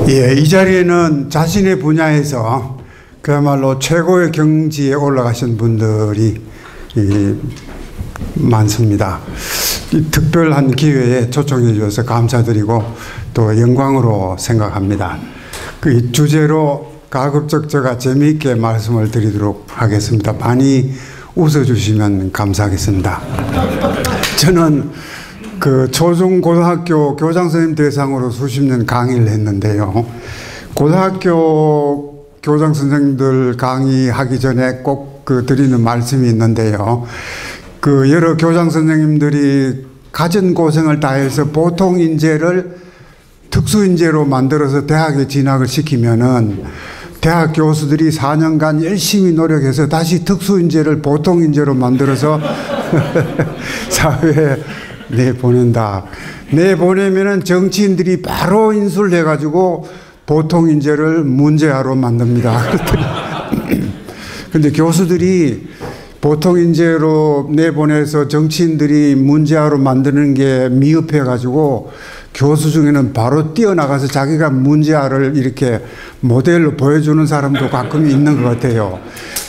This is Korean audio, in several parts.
이 자리에는 자신의 분야에서 그야말로 최고의 경지에 올라가신 분들이 많습니다. 이 특별한 기회에 초청해 주셔서 감사드리고 또 영광으로 생각합니다. 그 주제로 가급적 제가 재미있게 말씀을 드리도록 하겠습니다. 많이 웃어주시면 감사하겠습니다. 저는 그 초중 고등학교 교장 선생님 대상으로 수십 년 강의를 했는데요. 고등학교 교장 선생님들 강의하기 전에 꼭 그 드리는 말씀이 있는데요. 그 여러 교장 선생님들이 갖은 고생을 다해서 보통 인재를 특수 인재로 만들어서 대학에 진학을 시키면은 대학 교수들이 4년간 열심히 노력해서 다시 특수 인재를 보통 인재로 만들어서 사회에 내보낸다. 내보내면은 정치인들이 바로 인수를 해가지고 보통 인재를 문제아로 만듭니다. 근데 교수들이 보통 인재로 내보내서 정치인들이 문제아로 만드는 게 미흡해가지고 교수 중에는 바로 뛰어나가서 자기가 문제아를 이렇게 모델로 보여주는 사람도 가끔 있는 것 같아요.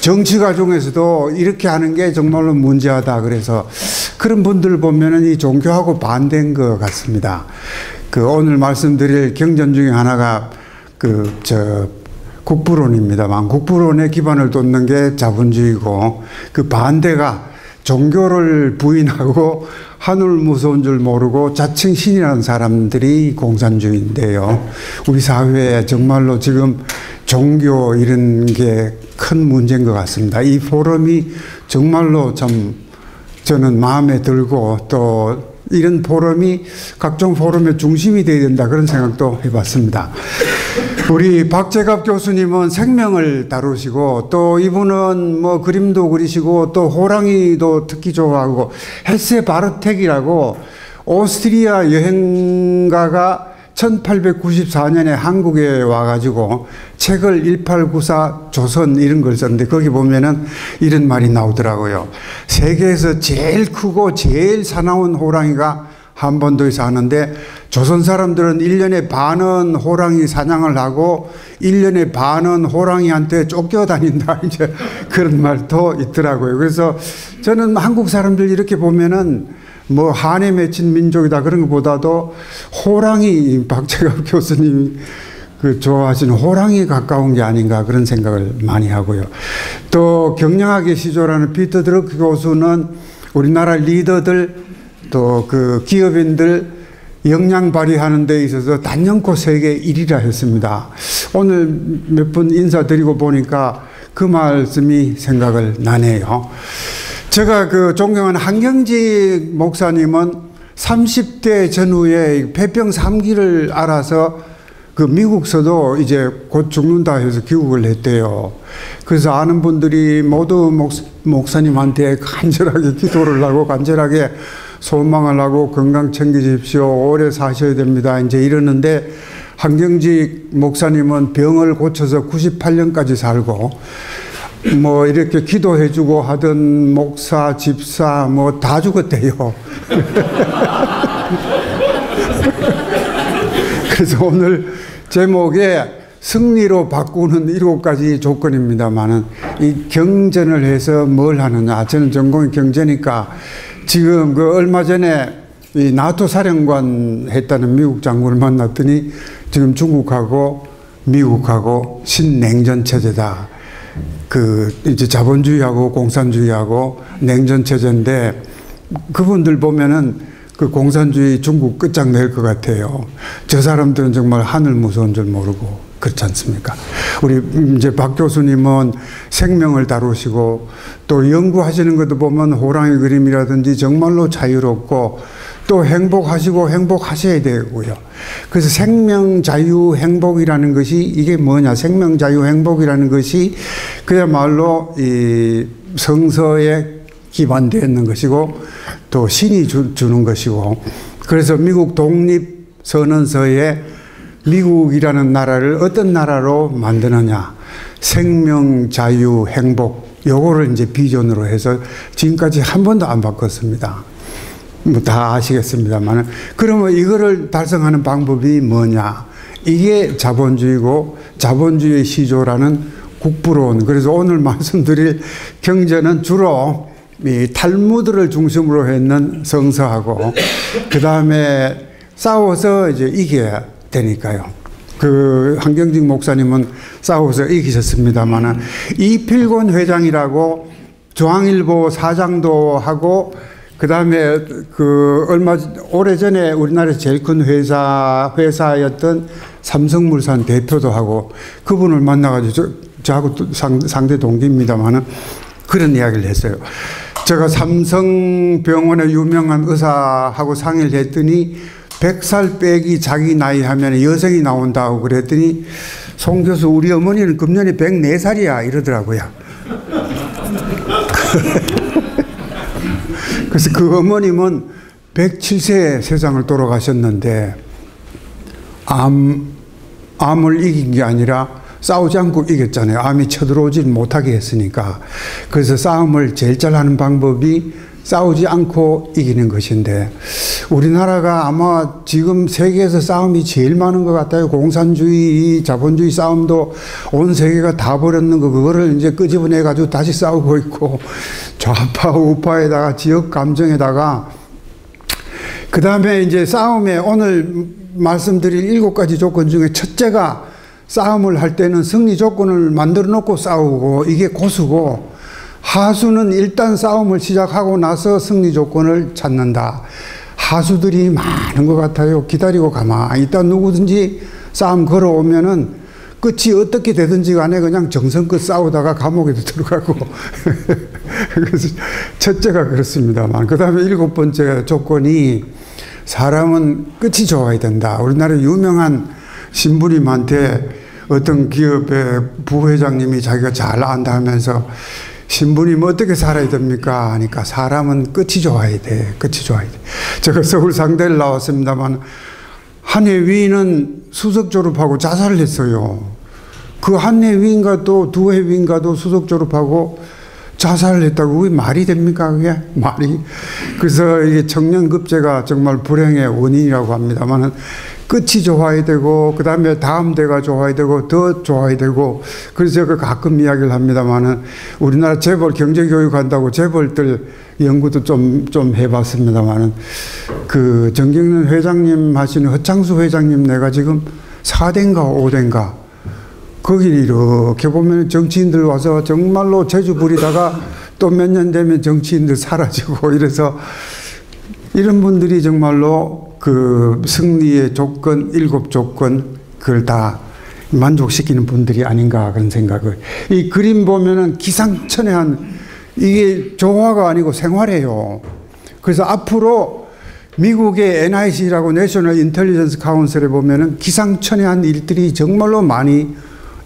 정치가 중에서도 이렇게 하는 게 정말로 문제하다. 그래서 그런 분들 보면은 이 종교하고 반대인 것 같습니다. 그 오늘 말씀드릴 경전 중에 하나가 국부론입니다만 국부론의 기반을 돋는 게 자본주의고 그 반대가 종교를 부인하고 하늘 무서운 줄 모르고 자칭 신이라는 사람들이 공산주의인데요. 우리 사회에 정말로 지금 종교 이런 게 큰 문제인 것 같습니다. 이 포럼이 정말로 참 저는 마음에 들고 또 이런 포럼이 각종 포럼의 중심이 되어야 된다 그런 생각도 해봤습니다. 우리 박재갑 교수님은 생명을 다루시고 또 이분은 뭐 그림도 그리시고 또 호랑이도 특히 좋아하고 헬세 바르텍이라고 오스트리아 여행가가 1894년에 한국에 와가지고 책을 1894 조선 이런 걸 썼는데 거기 보면은 이런 말이 나오더라고요. 세계에서 제일 크고 제일 사나운 호랑이가 한반도에서 하는데 조선 사람들은 1년에 반은 호랑이 사냥을 하고 1년에 반은 호랑이한테 쫓겨다닌다. 이제 그런 말도 있더라고요. 그래서 저는 한국 사람들 이렇게 보면은 뭐 한에 맺힌 민족이다 그런 것보다도 호랑이 박재갑 교수님이 그 좋아하시는 호랑이에 가까운 게 아닌가 그런 생각을 많이 하고요. 또 경영학의 시조라는 피터 드러크 교수는 우리나라 리더들 또 그 기업인들 역량 발휘하는 데 있어서 단연코 세계 1위라 했습니다. 오늘 몇 분 인사드리고 보니까 그 말씀이 생각을 나네요. 제가 그 존경하는 한경직 목사님은 30대 전후에 폐병 3기를 알아서 그 미국서도 이제 곧 죽는다 해서 귀국을 했대요. 그래서 아는 분들이 모두 목사님한테 간절하게 기도를 하고 간절하게 소망을 하고 건강 챙기십시오. 오래 사셔야 됩니다. 이제 이러는데 한경직 목사님은 병을 고쳐서 98년까지 살고 뭐 이렇게 기도해주고 하던 목사, 집사 뭐 다 죽었대요. 그래서 오늘 제목에 승리로 바꾸는 7가지 조건입니다만은 이 경전을 해서 뭘 하느냐. 저는 전공이 경제니까 지금 그 얼마 전에 이 나토 사령관 했다는 미국 장군을 만났더니 지금 중국하고 미국하고 신냉전 체제다. 그 이제 자본주의하고 공산주의하고 냉전 체제인데 그분들 보면은 그 공산주의 중국 끝장낼 것 같아요. 저 사람들은 정말 하늘 무서운 줄 모르고 그렇지 않습니까? 우리 이제 박 교수님은 생명을 다루시고 또 연구하시는 것도 보면 호랑이 그림이라든지 정말로 자유롭고 또 행복하시고 행복하셔야 되고요. 그래서 생명, 자유, 행복이라는 것이 이게 뭐냐. 생명, 자유, 행복이라는 것이 그야말로 이 성서에 기반되어 있는 것이고 또 신이 주는 것이고 그래서 미국 독립선언서에 미국이라는 나라를 어떤 나라로 만드느냐. 생명, 자유, 행복 요거를 이제 비전으로 해서 지금까지 한 번도 안 바꿨습니다. 뭐 다 아시겠습니다만, 그러면 이거를 달성하는 방법이 뭐냐? 이게 자본주의고, 자본주의 시조라는 국부론. 그래서 오늘 말씀드릴 경제는 주로 이 탈무드를 중심으로 했는 성서하고, 그 다음에 싸워서 이제 이겨야 되니까요. 그 한경직 목사님은 싸워서 이기셨습니다만, 이필곤 회장이라고 중앙일보 사장도 하고, 그 다음에 오래전에 우리나라에서 제일 큰 회사였던 삼성물산 대표도 하고, 그분을 만나가지고 저하고 상대 동기입니다만 그런 이야기를 했어요. 제가 삼성병원의 유명한 의사하고 상의를 했더니 100살 빼기 자기 나이 하면 여성이 나온다고 그랬더니, 송 교수 우리 어머니는 금년에 104살이야 이러더라고요. 그래서 그 어머님은 107세에 세상을 돌아가셨는데, 암을 이긴 게 아니라 싸우지 않고 이겼잖아요. 암이 쳐들어오지 못하게 했으니까. 그래서 싸움을 제일 잘하는 방법이 싸우지 않고 이기는 것인데, 우리나라가 아마 지금 세계에서 싸움이 제일 많은 것 같아요. 공산주의, 자본주의 싸움도 온 세계가 다 벌였는 거, 그거를 이제 끄집어내가지고 다시 싸우고 있고, 좌파, 우파에다가 지역 감정에다가, 그 다음에 이제 싸움에 오늘 말씀드릴 7가지 조건 중에 첫째가, 싸움을 할 때는 승리 조건을 만들어 놓고 싸우고, 이게 고수고, 하수는 일단 싸움을 시작하고 나서 승리 조건을 찾는다. 하수들이 많은 것 같아요. 기다리고 가만히 있다 누구든지 싸움 걸어오면은 끝이 어떻게 되든지 간에 그냥 정성껏 싸우다가 감옥에도 들어가고. 그래서 첫째가 그렇습니다만, 그 다음에 7번째 조건이, 사람은 끝이 좋아야 된다. 우리나라 유명한 신부님한테 어떤 기업의 부회장님이 자기가 잘 안다 하면서, 신부님 어떻게 살아야 됩니까? 하니까 사람은 끝이 좋아야 돼. 끝이 좋아야 돼. 제가 서울 상대를 나왔습니다만, 한 해 위인은 수석 졸업하고 자살을 했어요. 그 한 해 위인가도 두 해 위인가도 수석 졸업하고 자살을 했다고 그게 말이 됩니까? 그게 말이. 그래서 이게 청년급제가 정말 불행의 원인이라고 합니다만, 끝이 좋아야 되고, 그 다음에 다음 대가 좋아야 되고, 더 좋아야 되고. 그래서 제가 가끔 이야기를 합니다만은, 우리나라 재벌 경제교육 한다고 재벌들 연구도 좀 해봤습니다만은, 그 정경련 회장님 하시는 허창수 회장님 내가 지금 4대인가 5대인가, 거기 이렇게 보면 정치인들 와서 정말로 재주 부리다가 또 몇 년 되면 정치인들 사라지고, 이래서 이런 분들이 정말로 그 승리의 조건, 7조건, 그걸 다 만족시키는 분들이 아닌가 그런 생각을. 이 그림 보면은 기상천외한, 이게 조화가 아니고 생활이에요. 그래서 앞으로 미국의 NIC라고 내셔널 인텔리전스 카운슬에 보면은 기상천외한 일들이 정말로 많이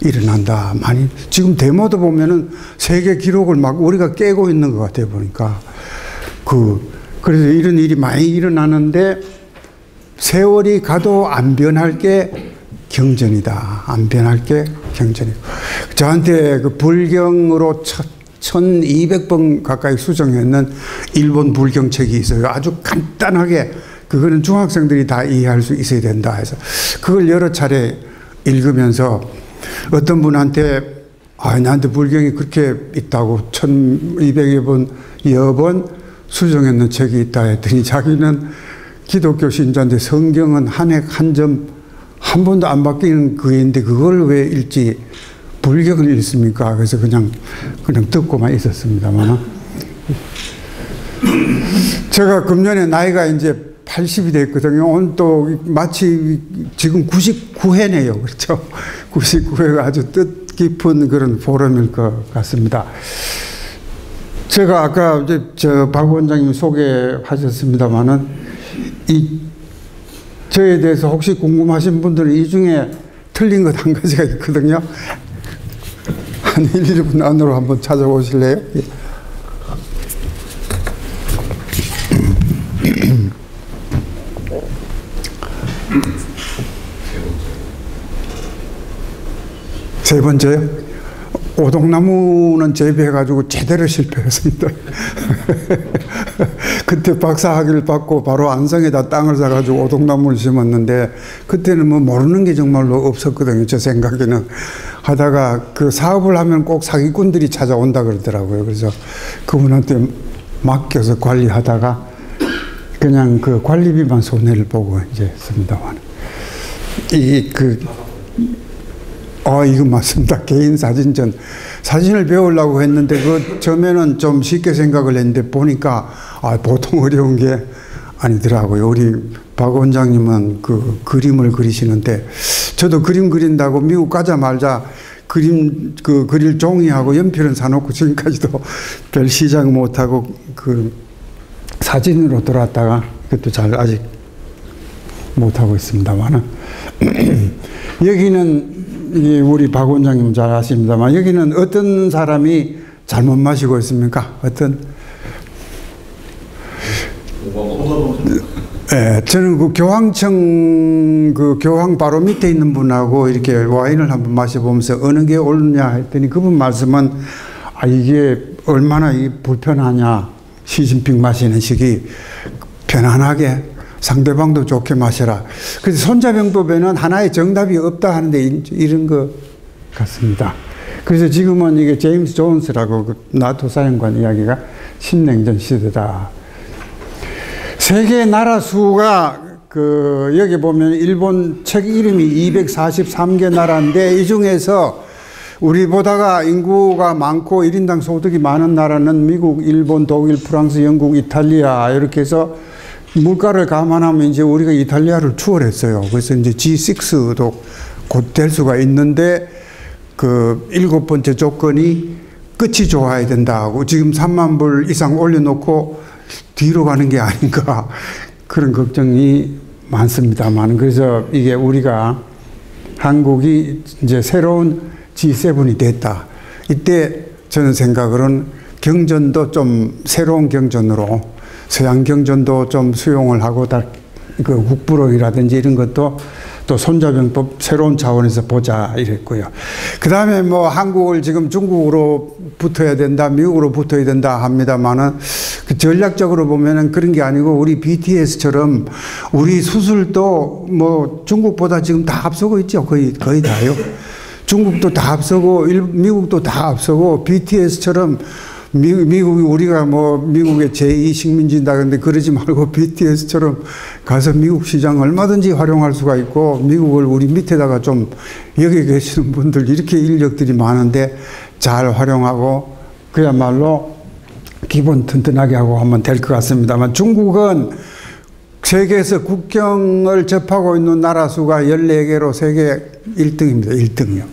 일어난다. 많이. 지금 데모도 보면은 세계 기록을 막 우리가 깨고 있는 것 같아요, 보니까. 그래서 이런 일이 많이 일어나는데, 세월이 가도 안 변할 게 경전이다. 안 변할 게 경전이다. 저한테 그 불경으로 1200번 가까이 수정했는 일본 불경책이 있어요. 아주 간단하게, 그거는 중학생들이 다 이해할 수 있어야 된다 해서 그걸 여러 차례 읽으면서, 어떤 분한테 나한테 불경이 그렇게 있다고 1200여 번, 여번 수정했는 책이 있다 했더니, 자기는 기독교 신자인데 성경은 한 획 한 점 한 번도 안 바뀌는 그인데 그걸 왜 읽지 불경을 읽습니까? 그래서 그냥 듣고만 있었습니다만, 제가 금년에 나이가 이제 80이 됐거든요. 오늘 또 마치 지금 99회네요. 그렇죠? 99회가 아주 뜻깊은 그런 포럼일 것 같습니다. 제가 아까 이제 박 원장님 소개하셨습니다만은, 저에 대해서 혹시 궁금하신 분들은 이 중에 틀린 것 한 가지가 있거든요. 한 1, 2분 안으로 한번 찾아보실래요? 세 번째요? 오동나무는 재배해가지고 제대로 실패했습니다. 그때 박사학위를 받고 바로 안성에다 땅을 사가지고 오동나무를 심었는데 그때는 뭐 모르는 게 정말로 없었거든요. 제 생각에는. 하다가 그 사업을 하면 꼭 사기꾼들이 찾아온다 그러더라고요. 그래서 그분한테 맡겨서 관리하다가 그냥 그 관리비만 손해를 보고 이제 했습니다만. 이거 맞습니다. 개인 사진전. 사진을 배우려고 했는데, 처음에는 좀 쉽게 생각을 했는데, 보니까, 보통 어려운 게 아니더라고요. 우리 박 원장님은 그 그림을 그리시는데, 저도 그림 그린다고 미국 가자마자 그릴 종이하고 연필은 사놓고 지금까지도 별 시작 못하고 사진으로 돌아왔다가, 그것도 아직 못하고 있습니다만. 여기는 우리 박 원장님 잘 아십니다만 여기는 어떤 사람이 잘못 마시고 있습니까? 저는 그 교황청 교황 바로 밑에 있는 분하고 이렇게 와인을 한번 마셔보면서 어느 게 옳냐 했더니 그분 말씀은 이게 얼마나 불편하냐, 시진핑 마시는 식이 편안하게 상대방도 좋게 마셔라. 그래서 손자병법에는 하나의 정답이 없다 하는데 이런 것 같습니다. 그래서 지금은 이게 제임스 존스라고 나토 사령관 이야기가 신냉전 시대다. 세계 나라 수가 여기 보면 일본 책 이름이 243개 나라인데 이 중에서 우리보다가 인구가 많고 1인당 소득이 많은 나라는 미국, 일본, 독일, 프랑스, 영국, 이탈리아 이렇게 해서 물가를 감안하면 이제 우리가 이탈리아를 추월했어요. 그래서 이제 G6도 곧 될 수가 있는데 그 7번째 조건이 끝이 좋아야 된다 하고 지금 3만 불 이상 올려놓고 뒤로 가는 게 아닌가 그런 걱정이 많습니다만 그래서 이게 우리가 한국이 이제 새로운 G7이 됐다. 이때 저는 생각으로는 경전도 좀 새로운 경전으로 서양 경전도 좀 수용을 하고 그 국부론이라든지 이런 것도 또 손자병법 새로운 차원에서 보자 이랬고요. 그 다음에 뭐 한국을 지금 중국으로 붙어야 된다, 미국으로 붙어야 된다 합니다만은 그 전략적으로 보면은 그런 게 아니고 우리 BTS처럼 우리 수술도 뭐 중국보다 지금 다 앞서고 있죠. 거의 다요. 중국도 다 앞서고 미국도 다 앞서고 BTS처럼 미국이 우리가 뭐 미국의 제2 식민지다 그런데 그러지 말고 BTS처럼 가서 미국 시장 얼마든지 활용할 수가 있고 미국을 우리 밑에다가 좀 여기 계시는 분들 이렇게 인력들이 많은데 잘 활용하고 그야말로 기본 튼튼하게 하고 하면 될 것 같습니다만 중국은 세계에서 국경을 접하고 있는 나라 수가 14개로 세계 1등입니다. 1등이요.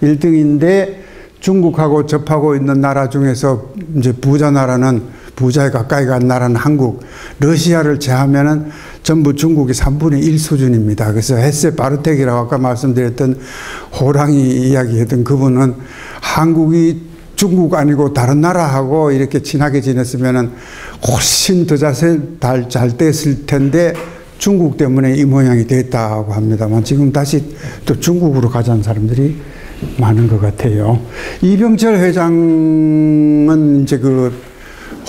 1등인데 중국하고 접하고 있는 나라 중에서 이제 부자 나라는 부자에 가까이 간 나라는 한국, 러시아를 제하면은 전부 중국이 3분의 1 수준입니다. 그래서 헤세 바르텍이라고 아까 말씀드렸던 호랑이 이야기했던 그분은 한국이 중국 아니고 다른 나라하고 이렇게 친하게 지냈으면은 훨씬 더 잘 됐을 텐데 중국 때문에 이 모양이 됐다고 합니다만 지금 다시 또 중국으로 가자는 사람들이 많은 것 같아요. 이병철 회장은 이제 그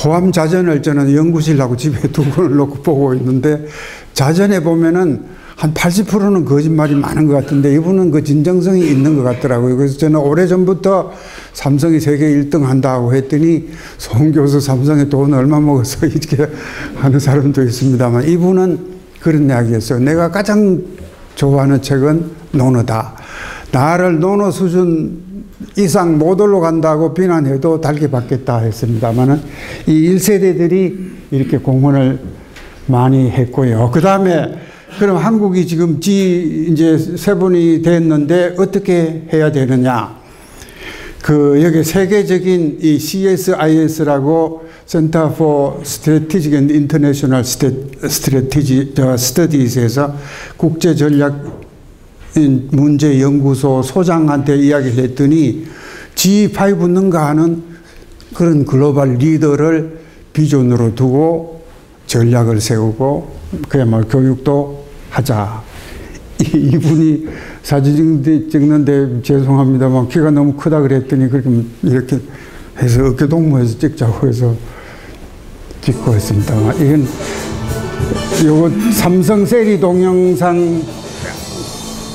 호암 자전을 저는 연구실하고 집에 2권을 놓고 보고 있는데 자전에 보면은 한 80%는 거짓말이 많은 것 같은데 이분은 그 진정성이 있는 것 같더라고요. 그래서 저는 오래전부터 삼성이 세계 1등 한다고 했더니 송 교수 삼성에 돈 얼마 먹어서 이렇게 하는 사람도 있습니다만 이분은 그런 이야기였어요. 내가 가장 좋아하는 책은 논어다. 나를 논어 수준 이상 못 올라간다고 비난해도 달게 받겠다 했습니다만은 이 1세대들이 이렇게 공헌을 많이 했고요. 그 다음에 그럼 한국이 지금 이제 7이 됐는데 어떻게 해야 되느냐. 여기 세계적인 이 CSIS라고 Center for Strategic and International Studies에서 국제전략 문제연구소 소장한테 이야기를 했더니 G5 능가 하는 그런 글로벌 리더를 비전으로 두고 전략을 세우고 그야말로 교육도 하자. 이분이 사진 찍는데 죄송합니다만 키가 너무 크다 그랬더니 그렇게 이렇게 해서 어깨 동무해서 찍자고 해서 찍고 했습니다. 이건 요거 삼성 세리 동영상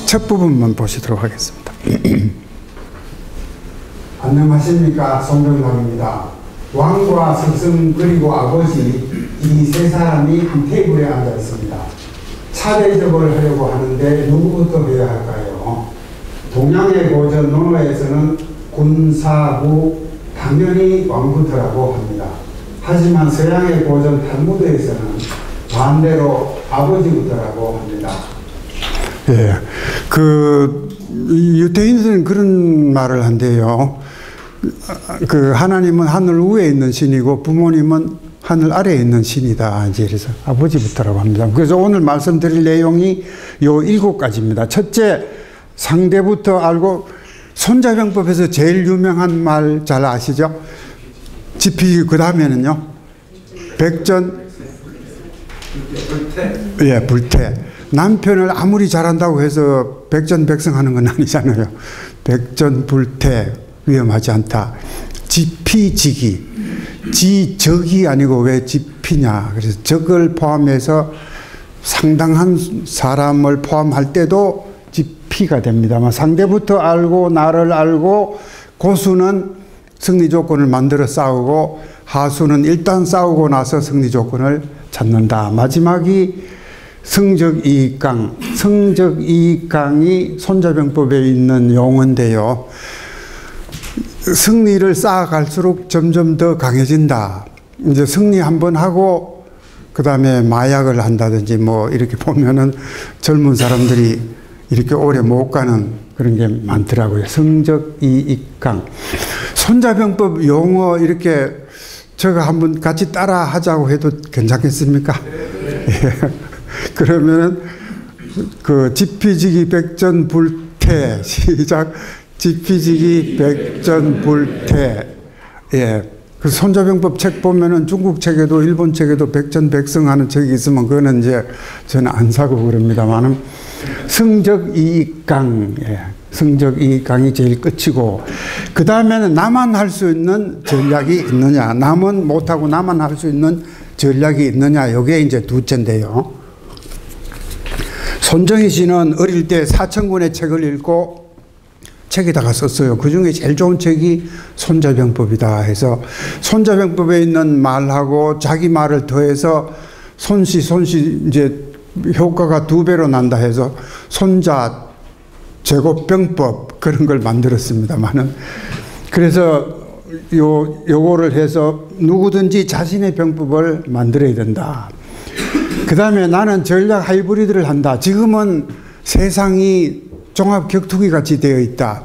첫 부분만 보시도록 하겠습니다. 안녕하십니까, 송병락입니다. 왕과 석승 그리고 아버지 이 세 사람이 한 테이블에 앉아 있습니다. 차례접을 하려고 하는데 누구부터 해야 할까요? 동양의 고전 논어에서는 군사부 당연히 왕부터라고 합니다. 하지만 서양의 고전 탈무드에서는 반대로 아버지부터라고 합니다. 예, 유대인들은 그런 말을 한대요. 하나님은 하늘 위에 있는 신이고 부모님은 하늘 아래에 있는 신이다. 이제 그래서 아버지부터라고 합니다. 그래서 오늘 말씀드릴 내용이 요 7가지입니다. 첫째, 상대부터 알고, 손자병법에서 제일 유명한 말 잘 아시죠? 지피지기. 그 다음에는요, 불태. 남편을 아무리 잘한다고 해서 백전백승하는 건 아니잖아요. 백전불태, 위험하지 않다. 지피지기. 지적이 아니고 왜 지피냐. 그래서 적을 포함해서 상당한 사람을 포함할 때도 지피가 됩니다만, 상대부터 알고 나를 알고, 고수는 승리 조건을 만들어 싸우고 하수는 일단 싸우고 나서 승리 조건을 찾는다. 마지막이 성적이익강. 성적이익강이 손자병법에 있는 용어인데요. 승리를 쌓아갈수록 점점 더 강해진다. 이제 승리 한번 하고 그 다음에 마약을 한다든지 뭐 이렇게 보면은 젊은 사람들이 이렇게 오래 못 가는 그런 게 많더라고요. 성적이익강. 손자병법 용어 이렇게 제가 한번 같이 따라 하자고 해도 괜찮겠습니까? 예. 그러면은 지피지기 백전불태. 시작. 지피지기 백전불태. 예. 그 손자병법 책 보면은 중국 책에도 일본 책에도 백전백승하는 책이 있으면 그거는 이제 저는 안 사고 그럽니다만은 성적이익강. 예. 성적이익강이 제일 끝이고, 그 다음에는 나만 할 수 있는 전략이 있느냐, 남은 못하고 나만 할 수 있는 전략이 있느냐, 이게 이제 두째인데요. 손정희 씨는 어릴 때 사천권의 책을 읽고 책에다가 썼어요. 그 중에 제일 좋은 책이 손자병법이다 해서 손자병법에 있는 말하고 자기 말을 더해서 손씨 이제 효과가 2배로 난다 해서 손자 제곱병법 그런 걸 만들었습니다만은, 그래서 요거를 해서 누구든지 자신의 병법을 만들어야 된다. 그 다음에 나는 전략 하이브리드를 한다. 지금은 세상이 종합 격투기 같이 되어 있다.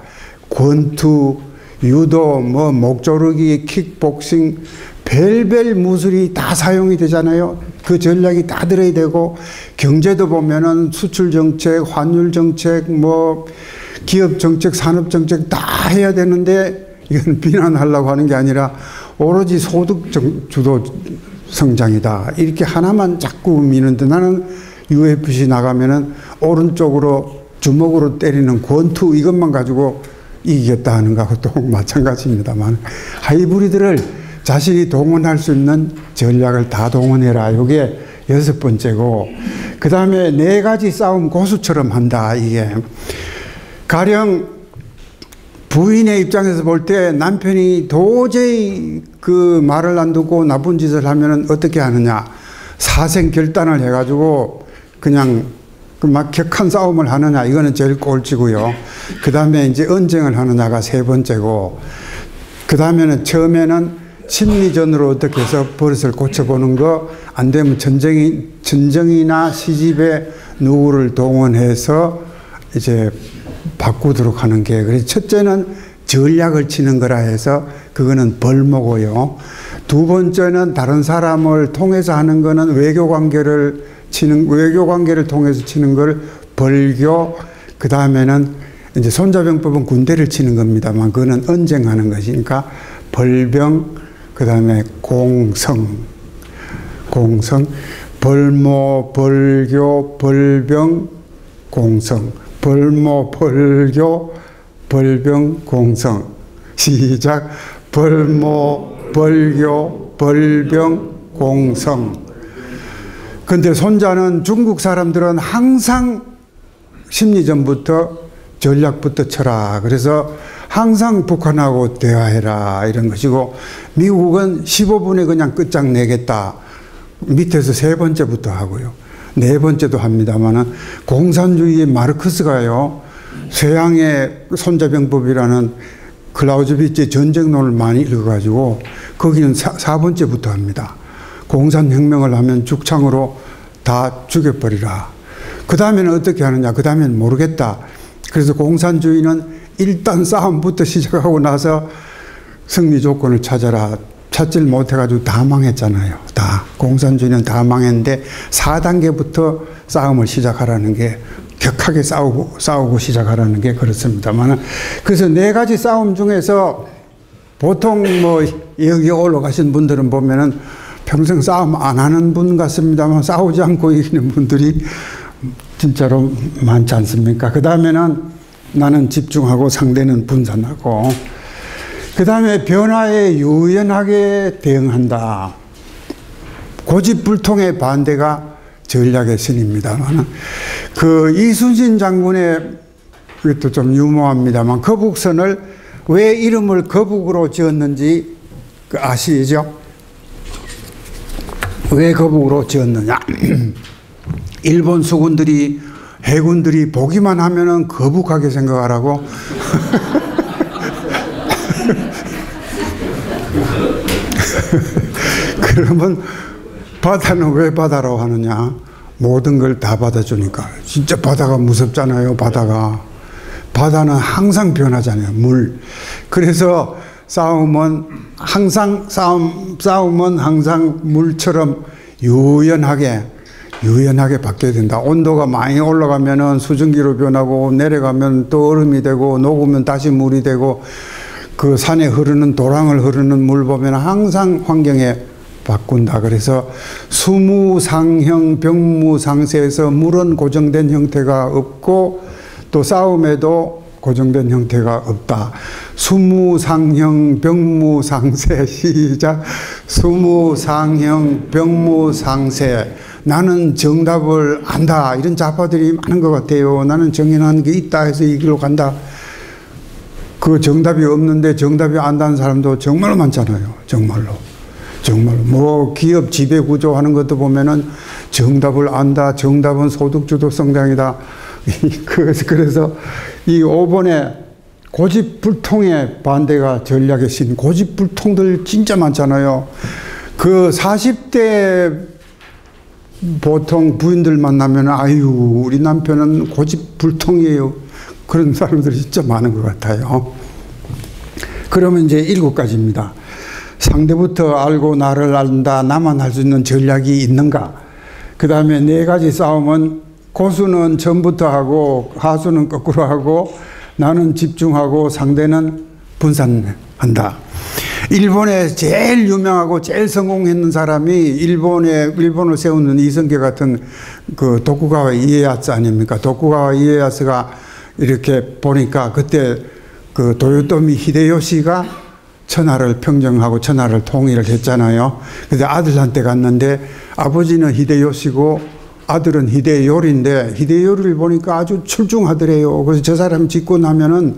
권투, 유도, 목조르기, 킥복싱, 별별 무술이 다 사용이 되잖아요. 그 전략이 다 들어야 되고, 경제도 보면은 수출 정책, 환율 정책, 기업 정책, 산업 정책 다 해야 되는데, 이건 비난하려고 하는 게 아니라 오로지 소득 주도 성장이다. 이렇게 하나만 자꾸 미는데, 나는 UFC 나가면은 오른쪽으로 주먹으로 때리는 권투 이것만 가지고 이기겠다 하는 것도 마찬가지입니다만, 하이브리드를 자신이 동원할 수 있는 전략을 다 동원해라. 이게 6번째고, 그 다음에 4가지 싸움 고수처럼 한다. 이게 가령 부인의 입장에서 볼 때 남편이 도저히 그 말을 안 듣고 나쁜 짓을 하면은 어떻게 하느냐, 사생 결단을 해가지고 그냥 막 격한 싸움을 하느냐, 이거는 제일 꼴찌고요. 그 다음에 이제 언쟁을 하느냐가 3번째고, 그 다음에는 처음에는 심리전으로 어떻게 해서 버릇을 고쳐보는 거, 안 되면 전쟁이나 시집에 누구를 동원해서 이제 바꾸도록 하는 게, 그래서 첫째는 전략을 치는 거라 해서 그거는 벌모고요. 2번째는 다른 사람을 통해서 하는 거는 외교 관계를 통해서 치는 걸 벌교, 그 다음에는 이제 손자병법은 군대를 치는 겁니다만 그거는 언쟁하는 것이니까 벌병, 그 다음에 공성, 벌모, 벌교, 벌병, 공성. 벌모, 벌교, 벌병, 공성. 시작. 벌모, 벌교, 벌병, 공성. 근데 손자는 중국 사람들은 항상 심리전부터 전략부터 쳐라. 그래서 항상 북한하고 대화해라. 이런 것이고, 미국은 15분에 그냥 끝장내겠다. 밑에서 세 번째부터 하고요. 네 번째도 합니다만은, 공산주의의 마르크스가요, 서양의 손자병법이라는 클라우즈비치 전쟁론을 많이 읽어가지고, 거기는 사 번째부터 합니다. 공산혁명을 하면 죽창으로 다 죽여버리라. 그 다음에는 어떻게 하느냐? 그 다음에는 모르겠다. 그래서 공산주의는 일단 싸움부터 시작하고 나서 승리 조건을 찾아라. 찾질 못해가지고 다 망했잖아요. 다. 공산주의는 다 망했는데 4단계부터 싸움을 시작하라는 게, 격하게 싸우고 시작하라는 게 그렇습니다만, 그래서 네 가지 싸움 중에서 보통 뭐 여기 올라가신 분들은 보면은 평생 싸움 안 하는 분 같습니다만, 싸우지 않고 이기는 분들이 진짜로 많지 않습니까? 그 다음에는 나는 집중하고 상대는 분산하고, 그 다음에 변화에 유연하게 대응한다. 고집불통의 반대가 전략의 신입니다만, 그 이순신 장군의, 이것도 좀 유머합니다만, 거북선을 왜 이름을 거북으로 지었는지 아시죠? 왜 거북으로 지었느냐? 일본 수군들이, 해군들이 보기만 하면은 거북하게 생각하라고. 그러면 바다는 왜 바다라고 하느냐? 모든 걸 다 받아주니까. 진짜 바다가 무섭잖아요, 바다가. 바다는 항상 변하잖아요, 물. 그래서 싸움은 항상 물처럼 유연하게 바뀌어야 된다. 온도가 많이 올라가면은 수증기로 변하고, 내려가면 또 얼음이 되고, 녹으면 다시 물이 되고, 그 산에 흐르는, 도랑을 흐르는 물 보면 항상 환경에 바꾼다. 그래서 수무상형, 병무상세에서 물은 고정된 형태가 없고, 또 싸움에도 고정된 형태가 없다. 수무상형, 병무상세. 시작. 수무상형, 병무상세. 나는 정답을 안다. 이런 자파들이 많은 것 같아요. 나는 정연한 게 있다 해서 이 길로 간다. 그 정답이 없는데 정답이 안다는 사람도 정말로 많잖아요. 정말로. 뭐 기업 지배 구조 하는 것도 보면은 정답을 안다. 정답은 소득주도 성장이다. 그래서 이 5번에 고집불통의 반대가 전략의 신. 고집불통들 진짜 많잖아요. 그 40대 보통 부인들 만나면, 아유, 우리 남편은 고집불통이에요. 그런 사람들이 진짜 많은 것 같아요. 그러면 이제 7가지입니다. 상대부터 알고 나를 안다. 나만 할 수 있는 전략이 있는가? 그 다음에 4가지 싸움은 고수는 처음부터 하고, 하수는 거꾸로 하고, 나는 집중하고, 상대는 분산한다. 일본에 제일 유명하고 제일 성공했는 사람이 일본을 세우는 이성계 같은 그 도쿠가와 이에야스 아닙니까? 도쿠가와 이에야스가 이렇게 보니까 그때 그 도요토미 히데요시가 천하를 평정하고 천하를 통일을 했잖아요. 그래서 아들한테 갔는데, 아버지는 히데요시고 아들은 히데요리인데, 히데요리를 보니까 아주 출중하더래요. 그래서 저 사람 짓고 나면은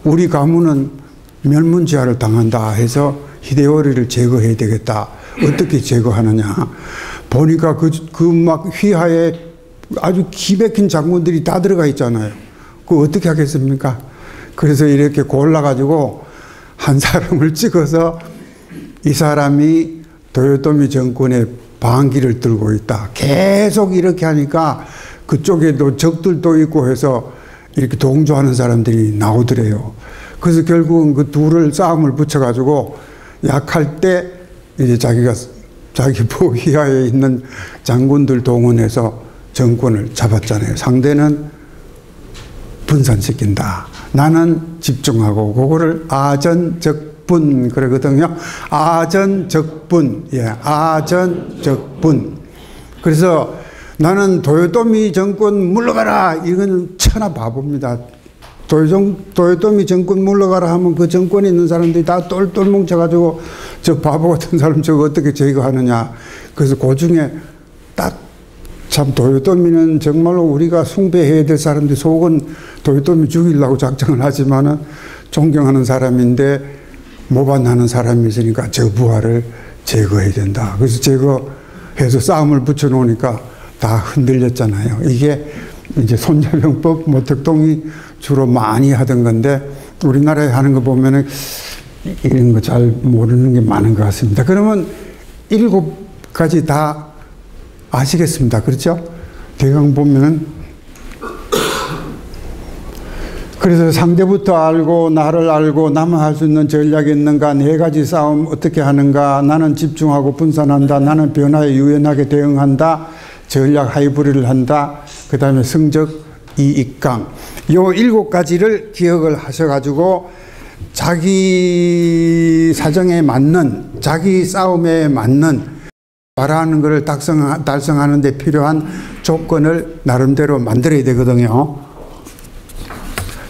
우리 가문은 멸문지화를 당한다 해서 히데요리를 제거해야 되겠다. 어떻게 제거하느냐? 보니까 그 막 휘하에 아주 기백힌 장군들이 다 들어가 있잖아요. 그거 어떻게 하겠습니까? 그래서 이렇게 골라가지고 한 사람을 찍어서 이 사람이 도요토미 정권의 반기를 들고 있다. 계속 이렇게 하니까 그쪽에도 적들도 있고 해서 이렇게 동조하는 사람들이 나오더래요. 그래서 결국은 그 둘을 싸움을 붙여가지고 약할 때 이제 자기 부휘하에 있는 장군들 동원해서 정권을 잡았잖아요. 상대는 분산시킨다. 나는 집중하고, 그거를 아전적분 그러거든요. 아전적분. 예, 아전적분. 그래서 나는 도요토미 정권 물러가라. 이건 천하 바보입니다. 도요토미 정권 물러가라 하면 그 정권에 있는 사람들이 다 똘똘 뭉쳐가지고 저 바보 같은 사람 저거 어떻게 제거하느냐. 그래서 그 중에 딱 참 도요토미는 정말로 우리가 숭배해야 될 사람들 속은 도요토미 죽이려고 작정을 하지만은 존경하는 사람인데 모반하는 사람이 있으니까 저 부하를 제거해야 된다. 그래서 제거해서 싸움을 붙여놓으니까 다 흔들렸잖아요. 이게 이제 손자병법, 모택동이 주로 많이 하던 건데 우리나라에 하는 거 보면은 이런 거 잘 모르는 게 많은 것 같습니다. 그러면 7가지 다 아시겠습니다. 그렇죠? 대강 보면은 그래서 상대부터 알고 나를 알고 나만 할 수 있는 전략이 있는가, 4가지 싸움 어떻게 하는가, 나는 집중하고 분산한다, 나는 변화에 유연하게 대응한다, 전략 하이브리드를 한다, 그 다음에 성적 이익강. 요 7가지를 기억을 하셔가지고 자기 사정에 맞는, 자기 싸움에 맞는 바라는 것을 달성하는 데 필요한 조건을 나름대로 만들어야 되거든요.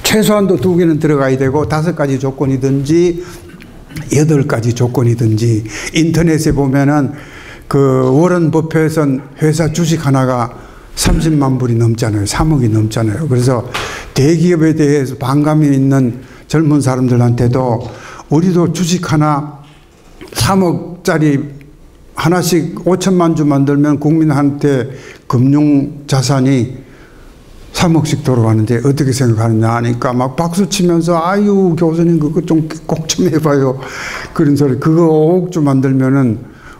최소한도 2개는 들어가야 되고 5가지 조건이든지 8가지 조건이든지. 인터넷에 보면은 그 워런 버핏은 회사 주식 하나가 30만 불이 넘잖아요. 3억이 넘잖아요. 그래서 대기업에 대해서 반감이 있는 젊은 사람들한테도 우리도 주식 하나 3억짜리 하나씩 5천만 주 만들면 국민한테 금융 자산이 3억씩 돌아가는데 어떻게 생각하느냐 하니까 막 박수 치면서 아유 교수님 그거 좀 꼭 좀 해봐요. 그런 소리. 그거 5억 주 만들면은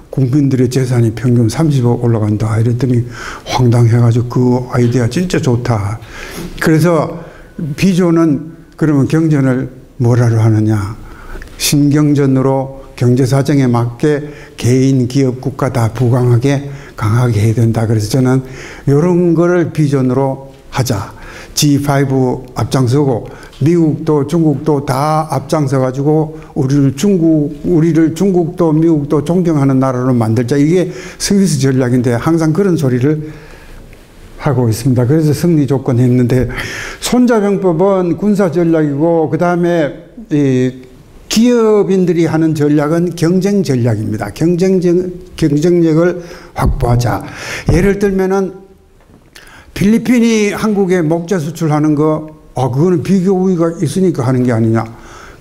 국민들의 재산이 평균 30억 올라간다. 이랬더니 황당해가지고 그 아이디어 진짜 좋다. 그래서 비조는 그러면 경전을 뭐라로 하느냐. 신경전으로 경제사정에 맞게 개인, 기업, 국가 다 부강하게 강하게 해야 된다. 그래서 저는 이런 거를 비전으로 하자. G5 앞장서고 미국도 중국도 다 앞장서가지고 우리를 중국도 미국도 존경하는 나라로 만들자. 이게 스위스 전략인데 항상 그런 소리를 하고 있습니다. 그래서 승리 조건 했는데 손자병법은 군사 전략이고 그 다음에 기업인들이 하는 전략은 경쟁 전략입니다. 경쟁력을 확보하자. 예를 들면은 필리핀이 한국에 목재 수출하는 거, 그거는 비교 우위가 있으니까 하는 게 아니냐.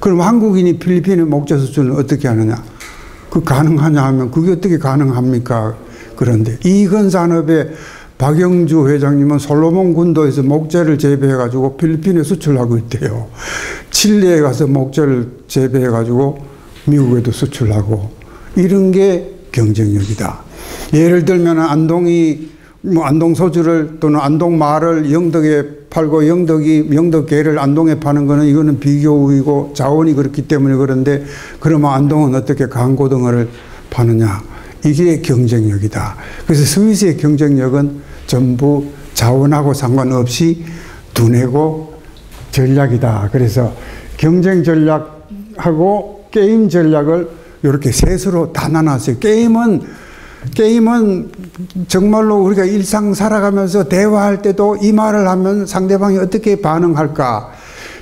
그럼 한국인이 필리핀에 목재 수출을 어떻게 하느냐. 그 가능하냐 하면 그게 어떻게 가능합니까? 그런데 이건 산업의 박영주 회장님은 솔로몬 군도에서 목재를 재배해가지고 필리핀에 수출하고 있대요. 칠레에 가서 목재를 재배해가지고 미국에도 수출하고. 이런 게 경쟁력이다. 예를 들면 안동 소주를 또는 안동 말을 영덕에 팔고 영덕게를 안동에 파는 거는 이거는 비교우이고 자원이 그렇기 때문에 그런데 그러면 안동은 어떻게 강고등어를 파느냐. 이게 경쟁력이다. 그래서 스위스의 경쟁력은 전부 자원하고 상관없이 두뇌고 전략이다. 그래서 경쟁 전략하고 게임 전략을 이렇게 셋으로 다 나눴어요. 게임은 정말로 우리가 일상 살아가면서 대화할 때도 이 말을 하면 상대방이 어떻게 반응할까.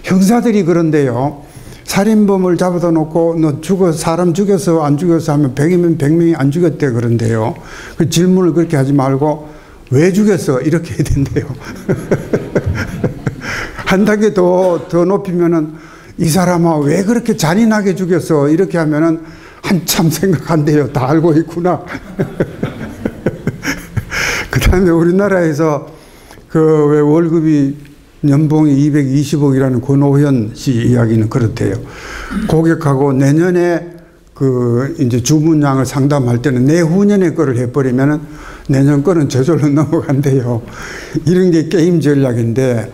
형사들이 그런데요. 살인범을 잡아다 놓고 너 사람 죽였어 안 죽였어 하면 100이면 100명이 안 죽였대 그런데요. 그 질문을 그렇게 하지 말고 왜 죽였어 이렇게 해야 된대요. 한 단계 더 높이면은 이 사람아 왜 그렇게 잔인하게 죽였어 이렇게 하면은 한참 생각한대요. 다 알고 있구나. 그 다음에 우리나라에서 그 왜 월급이 연봉이 220억이라는 권오현 씨 이야기는 그렇대요. 고객하고 내년에 그 이제 주문량을 상담할 때는 내후년에 거를 해버리면은 내년 거는 저절로 넘어간대요. 이런 게 게임 전략인데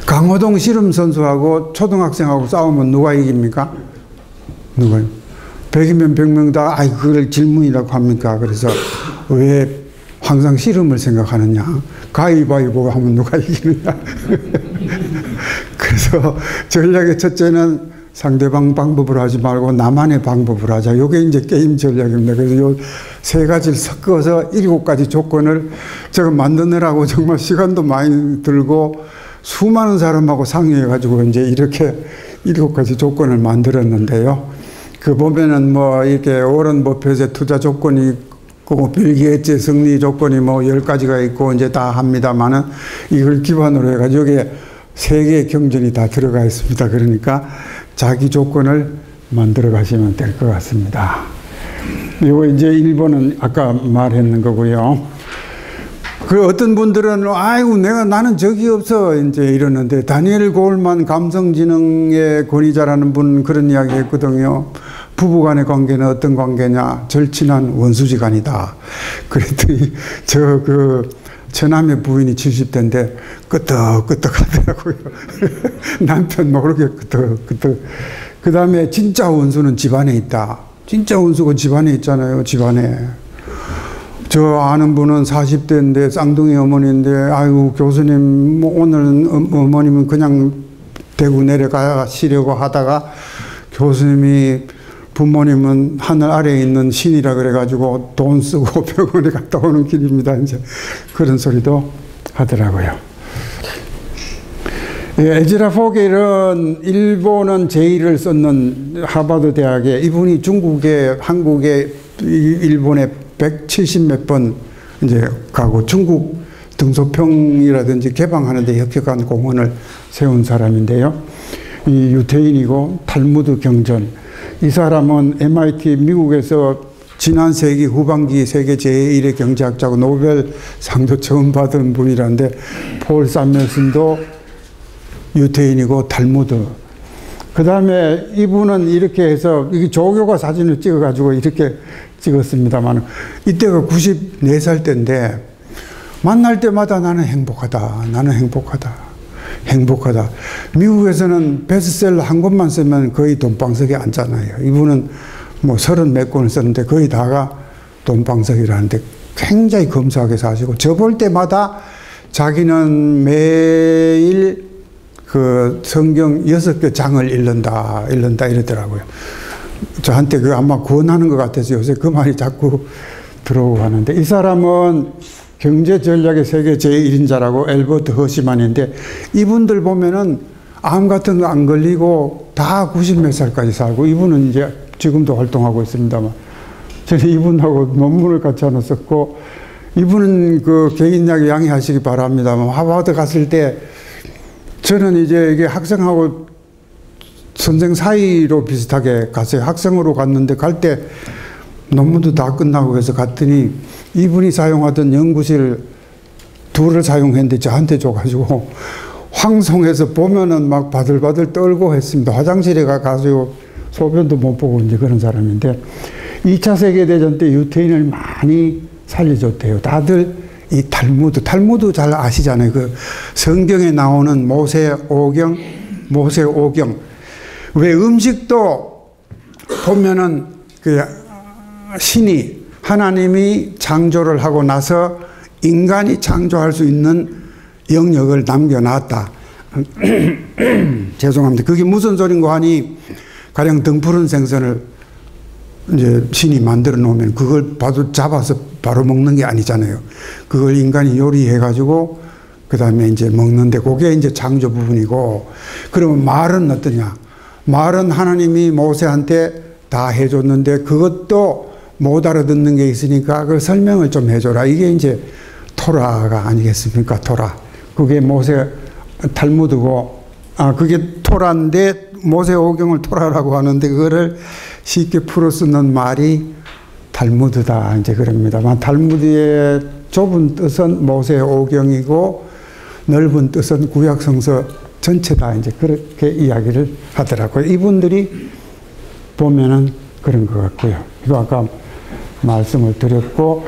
강호동 씨름 선수하고 초등학생하고 싸우면 누가 이깁니까? 누가요? 100이면 100명 다 그걸 질문이라고 합니까? 그래서 왜 항상 씨름을 생각하느냐? 가위바위보 하면 누가 이기느냐? 그래서 전략의 첫째는 상대방 방법을 하지 말고 나만의 방법을 하자. 이게 이제 게임 전략입니다. 그래서 요 세 가지를 섞어서 7가지 조건을 제가 만드느라고 정말 시간도 많이 들고 수많은 사람하고 상의해가지고 이제 이렇게 7가지 조건을 만들었는데요. 그 보면은 뭐 이렇게 오런 버핏의 투자 조건이 있고 빌 게이츠의 승리 조건이 뭐 10가지가 있고 이제 다 합니다만은 이걸 기반으로 해가지고 여기에 세계의 경전이 다 들어가 있습니다. 그러니까 자기 조건을 만들어 가시면 될 것 같습니다. 이거 이제 1번은 아까 말했는 거고요. 그 어떤 분들은 아이고 나는 적이 없어 이제 이러는데 다니엘 골만 감성지능의 권위자라는 분 그런 이야기 했거든요. 부부간의 관계는 어떤 관계냐? 절친한 원수지간이다. 그랬더니 처남의 부인이 70대인데 끄떡끄떡 하더라고요. 남편 모르게 끄떡끄떡. 그 다음에 진짜 원수는 집안에 있다. 진짜 원수가 집안에 있잖아요. 집안에. 저 아는 분은 40대인데 쌍둥이 어머니인데 아이고 교수님 뭐 오늘 어머님은 그냥 대구 내려가시려고 하다가 교수님이 부모님은 하늘 아래에 있는 신이라 그래가지고 돈 쓰고 병원에 갔다 오는 길입니다. 이제 그런 소리도 하더라고요. 예, 에즈라 포겔은 일본은 제의를 썼는 하버드 대학에 이분이 중국에 한국에 일본에 170몇 번 이제 가고 중국 등소평이라든지 개방하는데 역역한 공헌을 세운 사람인데요. 이 유태인이고 탈무드 경전. 이 사람은 MIT 미국에서 지난 세기 후반기 세계 제1의 경제학자고 노벨상도 처음 받은 분이란데 폴 사멜슨도 유태인이고 탈무드. 그 다음에 이분은 이렇게 해서 이게 조교가 사진을 찍어가지고 이렇게 찍었습니다만 이때가 94살 때인데 만날 때마다 나는 행복하다. 나는 행복하다. 행복하다. 미국에서는 베스트셀러 한 권만 쓰면 거의 돈방석에 앉잖아요. 이분은 뭐 30몇 권을 썼는데 거의 다가 돈방석이라는데 굉장히 검소하게 사시고 저 볼 때마다 자기는 매일 그 성경 6개 장을 읽는다 이러더라고요. 저한테 그 아마 권하는 것 같아서 요새 그 말이 자꾸 들어오고 하는데 이 사람은 경제 전략의 세계 제1인자라고 엘버트 허시만인데 이분들 보면은 암 같은 거 안 걸리고 다 90몇 살까지 살고 이분은 이제 지금도 활동하고 있습니다만 저는 이분하고 논문을 같이 하나 썼고 이분은 그 개인약 양해하시기 바랍니다만 하버드 갔을 때 저는 이제 이게 학생하고 선생 사이로 비슷하게 갔어요. 학생으로 갔는데 갈 때 논문도 다 끝나고 해서 갔더니 이분이 사용하던 연구실 둘을 사용했는데 저한테 줘가지고 황송해서 보면은 막 바들바들 떨고 했습니다. 화장실에 가서 소변도 못 보고 이제 그런 사람인데 2차 세계대전 때 유태인을 많이 살려줬대요. 다들 이 탈무드 잘 아시잖아요. 그 성경에 나오는 모세오경. 왜 음식도 보면은 그 신이 하나님이 창조를 하고 나서 인간이 창조할 수 있는 영역을 남겨놨다. 죄송합니다. 그게 무슨 소린가 하니 가령 등푸른 생선을 이제 신이 만들어 놓으면 그걸 바로 잡아서 바로 먹는 게 아니잖아요. 그걸 인간이 요리해가지고 그 다음에 이제 먹는데 그게 이제 창조 부분이고 그러면 말은 어떠냐? 말은 하나님이 모세한테 다 해줬는데 그것도 못 알아듣는 게 있으니까 그 설명을 좀 해줘라. 이게 이제 토라가 아니겠습니까? 토라. 그게 모세 탈무드고, 그게 토라인데 모세오경을 토라라고 하는데 그거를 쉽게 풀어 쓰는 말이 탈무드다. 이제 그럽니다만 탈무드의 좁은 뜻은 모세오경이고 넓은 뜻은 구약성서 전체다. 이제 그렇게 이야기를 하더라고요. 이분들이 보면은 그런 것 같고요. 이거 아까 말씀을 드렸고,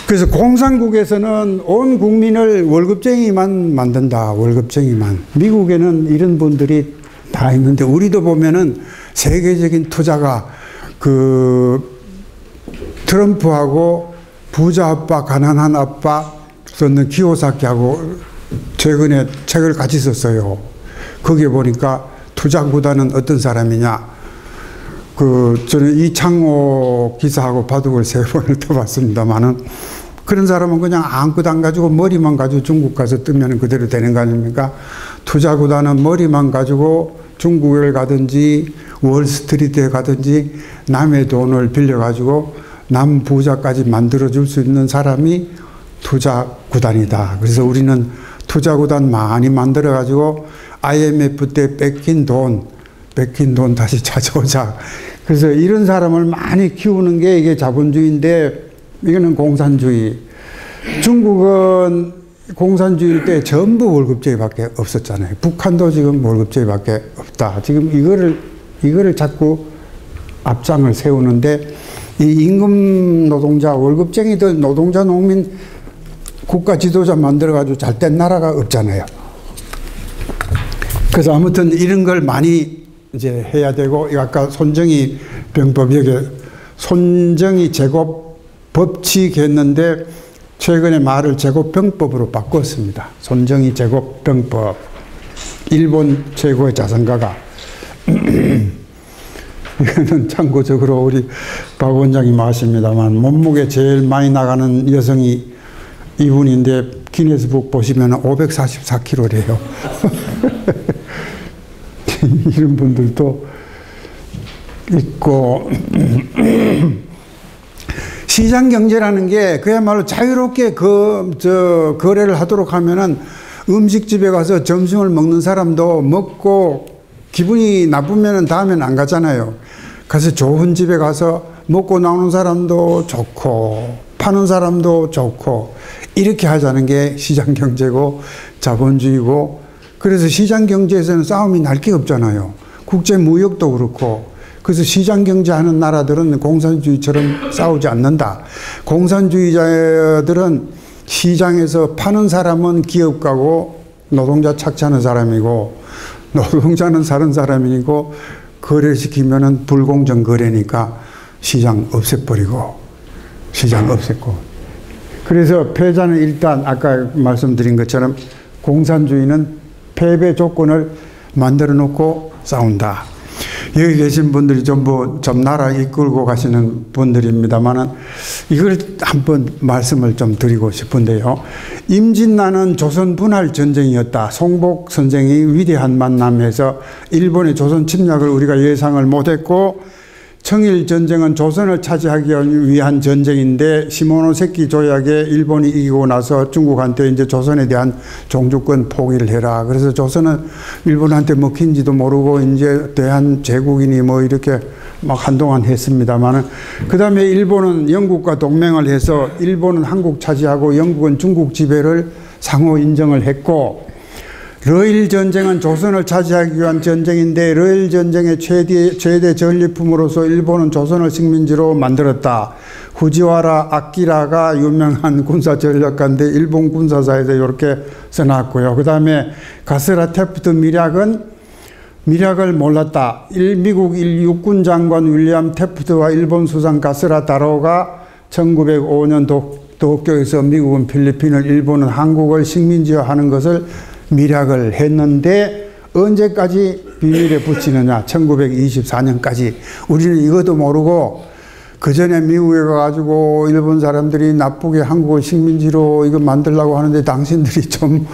그래서 공산국에서는 온 국민을 월급쟁이만 만든다. 월급쟁이만. 미국에는 이런 분들이 다 있는데 우리도 보면은 세계적인 투자가 그 트럼프하고 부자 아빠, 가난한 아빠 썼는 기요사키하고 최근에 책을 같이 썼어요. 거기에 보니까 투자구단은 어떤 사람이냐? 저는 이창호 기사하고 바둑을 3번을 떠봤습니다만은 그런 사람은 그냥 아무것도 안 가지고 머리만 가지고 중국 가서 뜨면 그대로 되는 거 아닙니까? 투자구단은 머리만 가지고 중국을 가든지 월스트리트에 가든지 남의 돈을 빌려가지고 남 부자까지 만들어줄 수 있는 사람이 투자구단이다. 그래서 우리는 투자구단 많이 만들어가지고 IMF 때 뺏긴 돈 다시 찾아오자. 그래서 이런 사람을 많이 키우는 게 이게 자본주의인데 이거는 공산주의. 중국은 공산주의 때 전부 월급제의밖에 없었잖아요. 북한도 지금 월급제의밖에 없다. 지금 이거를 자꾸 앞장을 세우는데 이 임금 노동자, 월급쟁이들, 노동자, 농민, 국가 지도자 만들어가지고 잘된 나라가 없잖아요. 그래서 아무튼 이런 걸 많이 이제 해야 되고, 아까 손정희 병법, 여기 손정희 제곱 법칙 했는데 최근에 말을 제곱병법으로 바꿨습니다. 손정희 제곱병법. 일본 최고의 자선가가. 이거는 참고적으로 우리 박 원장님 아십니다만 몸무게 제일 많이 나가는 여성이 이분인데 기네스북 보시면 544kg래요. 이런 분들도 있고 시장 경제라는 게 그야말로 자유롭게 거래를 하도록 하면은 음식집에 가서 점심을 먹는 사람도 먹고 기분이 나쁘면은 다음엔 안 가잖아요. 그래서 좋은 집에 가서 먹고 나오는 사람도 좋고 파는 사람도 좋고 이렇게 하자는 게 시장 경제고 자본주의고, 그래서 시장 경제에서는 싸움이 날 게 없잖아요. 국제 무역도 그렇고. 그래서 시장 경제하는 나라들은 공산주의처럼 싸우지 않는다. 공산주의자들은 시장에서 파는 사람은 기업가고 노동자 착취하는 사람이고, 노동자는 사는 사람이고, 거래시키면은 불공정 거래니까 시장 없애버리고, 시장 없앴고. 그래서 패자는 일단 아까 말씀드린 것처럼 공산주의는 패배 조건을 만들어 놓고 싸운다. 여기 계신 분들이 전부 좀 나라 이끌고 가시는 분들입니다만은 이걸 한번 말씀을 좀 드리고 싶은데요. 임진란은 조선 분할 전쟁이었다. 송복 선생이 위대한 만남에서 일본의 조선 침략을 우리가 예상을 못했고, 청일 전쟁은 조선을 차지하기 위한 전쟁인데 시모노세키 조약에 일본이 이기고 나서 중국한테 이제 조선에 대한 종주권 포기를 해라. 그래서 조선은 일본한테 먹힌지도 모르고 이제 대한 제국이니 뭐 이렇게 막 한동안 했습니다만은, 그 다음에 일본은 영국과 동맹을 해서 일본은 한국 차지하고 영국은 중국 지배를 상호 인정을 했고, 러일 전쟁은 조선을 차지하기 위한 전쟁인데 러일 전쟁의 최대 전리품으로서 일본은 조선을 식민지로 만들었다. 후지와라 아키라가 유명한 군사 전략가인데 일본 군사사에서 이렇게 써놨고요. 그 다음에 가스라 테프트 미략을 몰랐다. 미국 육군 장관 윌리엄 테프트와 일본 수상 가스라 다로가 1905년 도쿄에서 미국은 필리핀을, 일본은 한국을 식민지화하는 것을 미략을 했는데 언제까지 비밀에 붙이느냐? 1924년까지. 우리는 이것도 모르고 그 전에 미국에 가가지고 일본 사람들이 나쁘게 한국을 식민지로 이거 만들려고 하는데 당신들이 좀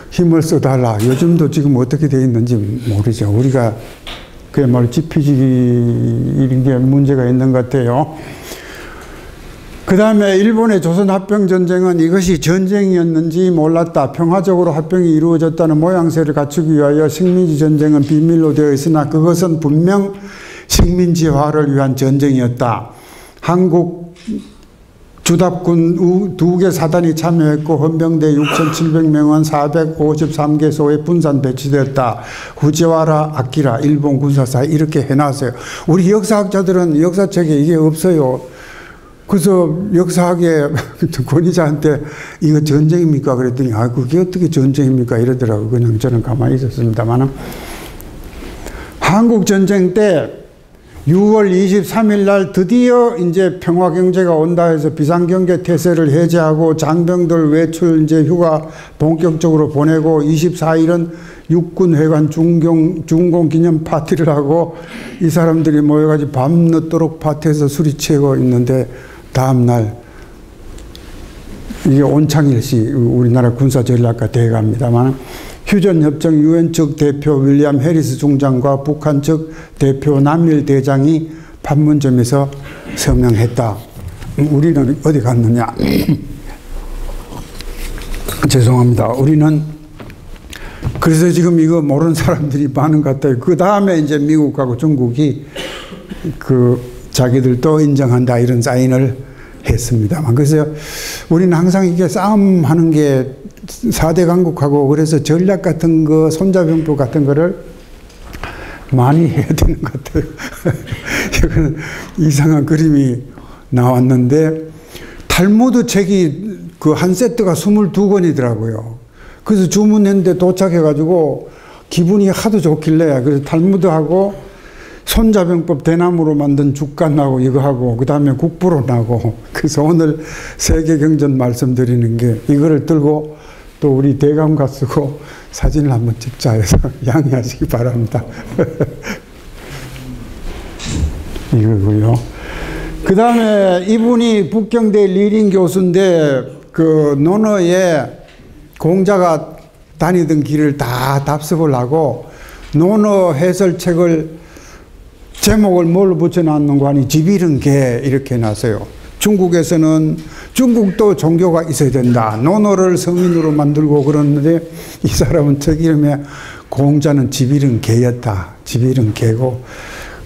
힘을 써달라. 요즘도 지금 어떻게 되어 있는지 모르죠. 우리가 그야말로 지피지기 이런 게 문제가 있는 것 같아요. 그 다음에 일본의 조선합병전쟁은 이것이 전쟁이었는지 몰랐다. 평화적으로 합병이 이루어졌다는 모양새를 갖추기 위하여 식민지 전쟁은 비밀로 되어 있으나 그것은 분명 식민지화를 위한 전쟁이었다. 한국 주답군 2개 사단이 참여했고 헌병대 6,700명은 453개소에 분산 배치되었다. 후지와라 아키라 일본 군사사 이렇게 해놨어요. 우리 역사학자들은 역사책에 이게 없어요. 그래서 역사학의 권위자한테 이거 전쟁입니까? 그랬더니 그게 어떻게 전쟁입니까? 이러더라고요. 그냥 저는 가만히 있었습니다만, 한국전쟁 때 6월 23일 날 드디어 이제 평화경제가 온다 해서 비상경계 태세를 해제하고 장병들 외출 이제 휴가 본격적으로 보내고 24일은 육군회관 준공 기념 파티를 하고 이 사람들이 모여가지고 밤늦도록 파티에서 술이 취하고 있는데 다음날 이게 온창일시 우리나라 군사전략가 대가입니다만 휴전협정 유엔 측 대표 윌리엄 해리스 중장과 북한 측 대표 남일 대장이 판문점에서 서명했다. 우리는 어디 갔느냐? 죄송합니다. 우리는 그래서 지금 이거 모르는 사람들이 많은 것 같아요. 그 다음에 이제 미국하고 중국이 그 자기들도 인정한다 이런 사인을 했습니다만 그래서 우리는 항상 이게 싸움하는 게 4대 강국하고 그래서 전략 같은 거 손자병법 같은 거를 많이 해야 되는 것 같아요. 이건 이상한 그림이 나왔는데 탈무드 책이 그 한 세트가 22권이더라고요. 그래서 주문했는데 도착해가지고 기분이 하도 좋길래 그래서 탈무드하고 손자병법 대나무로 만든 죽간하고 이거 하고 그 다음에 국부론하고 그래서 오늘 세계경전 말씀드리는 게 이거를 들고 또 우리 대감가 쓰고 사진을 한번 찍자 해서 양해하시기 바랍니다. 이거고요. 그 다음에 이분이 북경대 리링 교수인데 그 논어에 공자가 다니던 길을 다 답습을 하고 논어 해설책을 제목을 뭘로 붙여놨는가 하니 집 잃은 개 이렇게 해놨어요. 중국에서는 중국도 종교가 있어야 된다. 논어를 성인으로 만들고 그러는데 이 사람은 책 이름에 공자는 집 잃은 개였다. 집 잃은 개고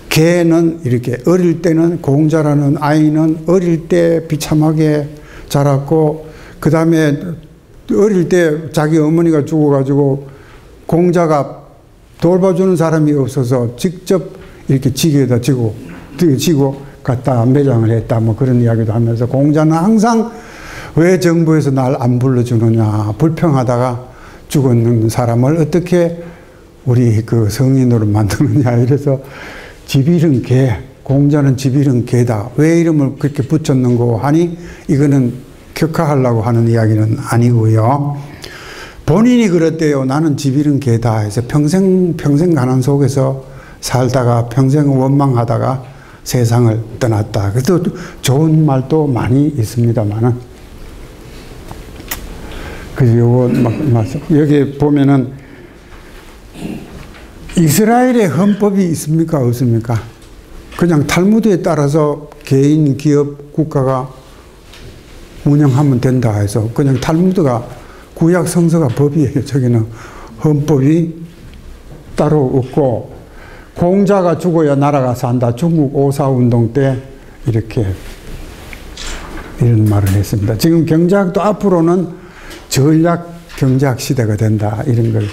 개는 이렇게 어릴 때는 공자라는 아이는 어릴 때 비참하게 자랐고 그 다음에 어릴 때 자기 어머니가 죽어가지고 공자가 돌봐주는 사람이 없어서 직접 이렇게 지게에다 지고 갖다 매장을 했다 뭐 그런 이야기도 하면서 공자는 항상 왜 정부에서 날 안 불러주느냐 불평하다가 죽었는 사람을 어떻게 우리 그 성인으로 만드느냐 이래서 집 잃은 개 공자는 집 잃은 개다 왜 이름을 그렇게 붙였는고 하니 이거는 격하하려고 하는 이야기는 아니고요. 본인이 그랬대요. 나는 집 잃은 개다 해서 평생 가난 속에서 살다가 평생 원망하다가 세상을 떠났다. 그래도 좋은 말도 많이 있습니다만은. 그래서 요거 여기 보면은 이스라엘의 헌법이 있습니까? 없습니까? 그냥 탈무드에 따라서 개인, 기업, 국가가 운영하면 된다 해서 그냥 탈무드가 구약 성서가 법이에요. 저기는 헌법이 따로 없고 공자가 죽어야 나라가 산다. 중국 오사운동 때 이렇게 이런 말을 했습니다. 지금 경제학도 앞으로는 전략 경제학 시대가 된다. 이런 걸.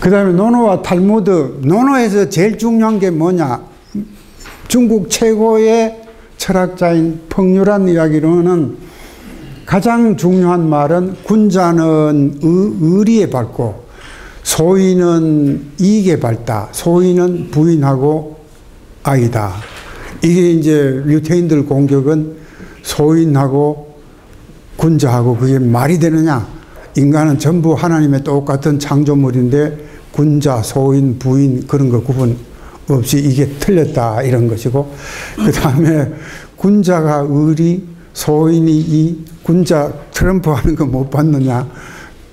그 다음에 논어와 탈무드. 논어에서 제일 중요한 게 뭐냐. 중국 최고의 철학자인 펑유란 이야기로는 가장 중요한 말은 군자는 의리에 밝고 소인은 이익에 밝다. 소인은 부인하고 아이다. 이게 이제 유태인들 공격은 소인하고 군자하고 그게 말이 되느냐. 인간은 전부 하나님의 똑같은 창조물인데 군자, 소인, 부인 그런 거 구분 없이 이게 틀렸다 이런 것이고 그 다음에 군자가 의리, 소인이 이 군자 트럼프 하는 거 못 봤느냐.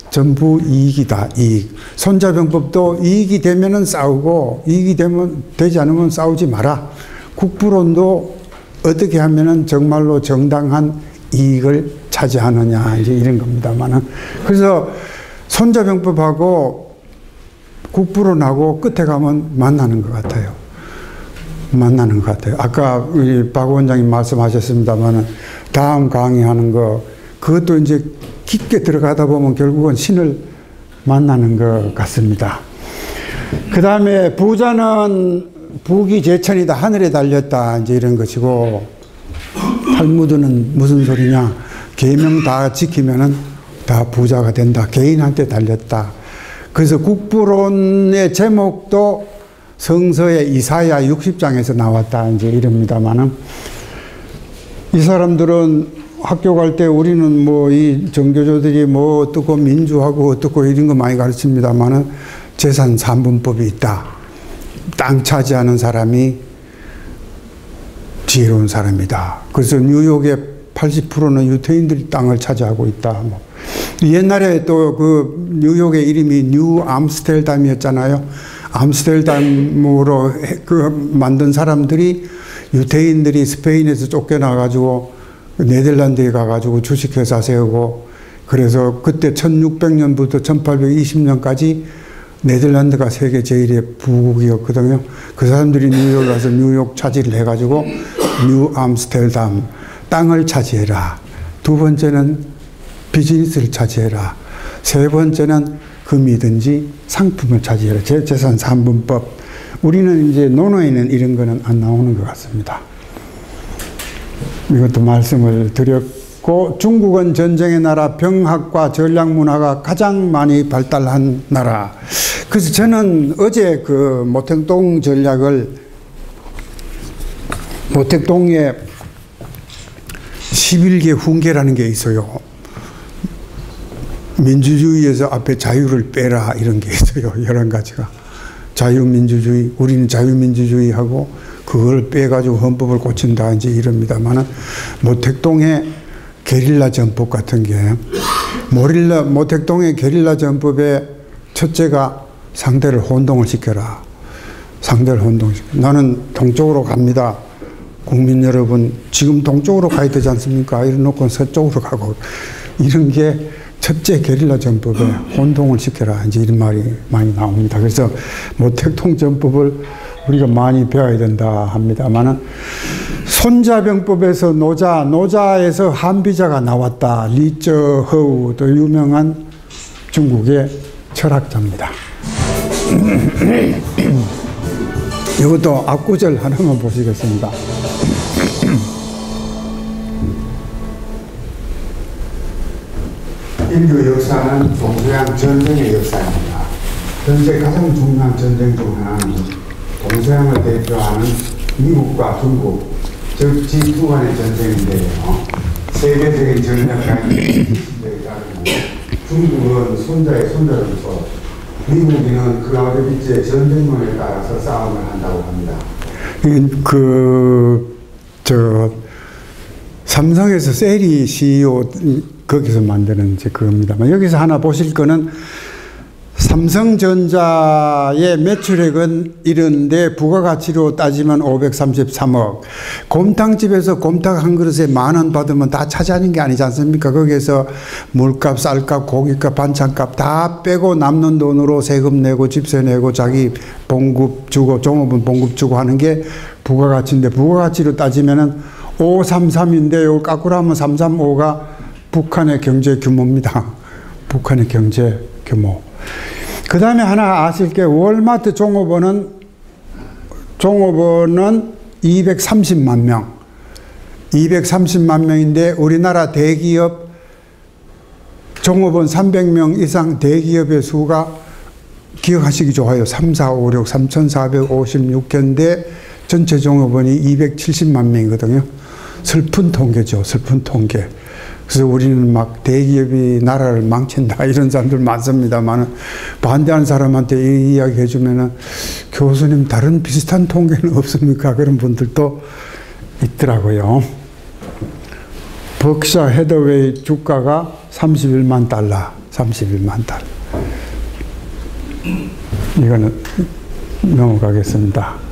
전부 이익이다. 이익. 손자병법도 이익이 되면은 싸우고 이익이 되지 않으면 싸우지 마라. 국부론도 어떻게 하면은 정말로 정당한 이익을 차지하느냐 이제 이런 겁니다만은 그래서 손자병법하고 국부론하고 끝에 가면 만나는 것 같아요. 만나는 것 같아요. 아까 우리 박 원장님 말씀하셨습니다만은 다음 강의하는 거 그것도 이제 깊게 들어가다 보면 결국은 신을 만나는 것 같습니다. 그 다음에 부자는 부귀 제천이다. 하늘에 달렸다. 이제 이런 것이고 탈무드는 무슨 소리냐. 계명 다 지키면은 다 부자가 된다. 개인한테 달렸다. 그래서 국부론의 제목도 성서의 이사야 60장에서 나왔다. 이제 이럽니다만은 이 사람들은 학교 갈 때 우리는 뭐 이 정교조들이 뭐 어떻고 민주하고 어떻고 이런 거 많이 가르칩니다만은 재산 3분법이 있다. 땅 차지하는 사람이 지혜로운 사람이다. 그래서 뉴욕의 80%는 유태인들이 땅을 차지하고 있다. 뭐. 옛날에 또 그 뉴욕의 이름이 뉴 암스테르담이었잖아요. 암스테르담으로 그 만든 사람들이 유태인들이 스페인에서 쫓겨나가지고 네덜란드에 가가지고 주식회사 세우고 그래서 그때 1600년부터 1820년까지 네덜란드가 세계 제1의 부국이었거든요. 그 사람들이 뉴욕에 가서 뉴욕 차지를 해가지고 뉴 암스테르담 땅을 차지해라. 두 번째는 비즈니스를 차지해라. 세 번째는 금이든지 상품을 차지해라. 재산 3분법. 우리는 이제 논어에는 이런 거는 안 나오는 것 같습니다. 이것도 말씀을 드렸고, 중국은 전쟁의 나라, 병학과 전략 문화가 가장 많이 발달한 나라. 그래서 저는 어제 그 모택동 전략을, 모택동에 11개 훈계라는 게 있어요. 민주주의에서 앞에 자유를 빼라 이런 게 있어요. 11가지가. 자유민주주의, 우리는 자유민주주의하고 그걸 빼가지고 헌법을 고친다 이제 이럽니다만은 모택동의 게릴라 전법 같은 게 모택동의 게릴라 전법의 첫째가 상대를 혼동을 시켜라. 상대를 혼동시켜. 나는 동쪽으로 갑니다. 국민 여러분 지금 동쪽으로 가야 되지 않습니까? 이래놓고 서쪽으로 가고 이런 게 첫째 게릴라 전법에 혼동을 시켜라. 이제 이런 말이 많이 나옵니다. 그래서 모택동 전법을 우리가 많이 배워야 된다 합니다만은 손자병법에서 노자에서 한비자가 나왔다. 리쩌허우도 유명한 중국의 철학자입니다. 이것도 앞구절 하나만 보시겠습니다. 인류 역사는 동서양 전쟁의 역사입니다. 현재 가장 중요한 전쟁 중 하나는 동서양을 대표하는 미국과 중국, 즉 G2 간의 전쟁인데요. 세계적인 전략가인 시대에 따르고 중국은 손자의 손자로서 미국인은 그 아버지의 전쟁론에 따라서 싸움을 한다고 합니다. 삼성에서 세리 CEO 거기서 만드는 이제 그겁니다만 여기서 하나 보실 거는 삼성전자의 매출액은 이런데 부가가치로 따지면 533억. 곰탕집에서 곰탕 한 그릇에 10,000원 받으면 다 차지하는 게 아니지 않습니까? 거기에서 물값, 쌀값, 고기값, 반찬값 다 빼고 남는 돈으로 세금 내고 집세 내고 자기 봉급 주고 종업원 봉급 주고 하는 게 부가가치인데 부가가치로 따지면은 533인데 요 까꾸로 하면 335가 북한의 경제 규모입니다. 북한의 경제 규모. 그 다음에 하나 아실 게 월마트 종업원은 230만 명. 230만 명인데 우리나라 대기업 종업원 300명 이상 대기업의 수가 기억하시기 좋아요. 3, 4, 5, 6, 3,456개인데 전체 종업원이 270만 명이거든요. 슬픈 통계죠. 슬픈 통계. 그래서 우리는 막 대기업이 나라를 망친다 이런 사람들 많습니다만 반대하는 사람한테 이 이야기 해주면은 교수님 다른 비슷한 통계는 없습니까? 그런 분들도 있더라고요. 벅샤 헤더웨이 주가가 31만 달러. 31만 달러. 이거는 넘어가겠습니다.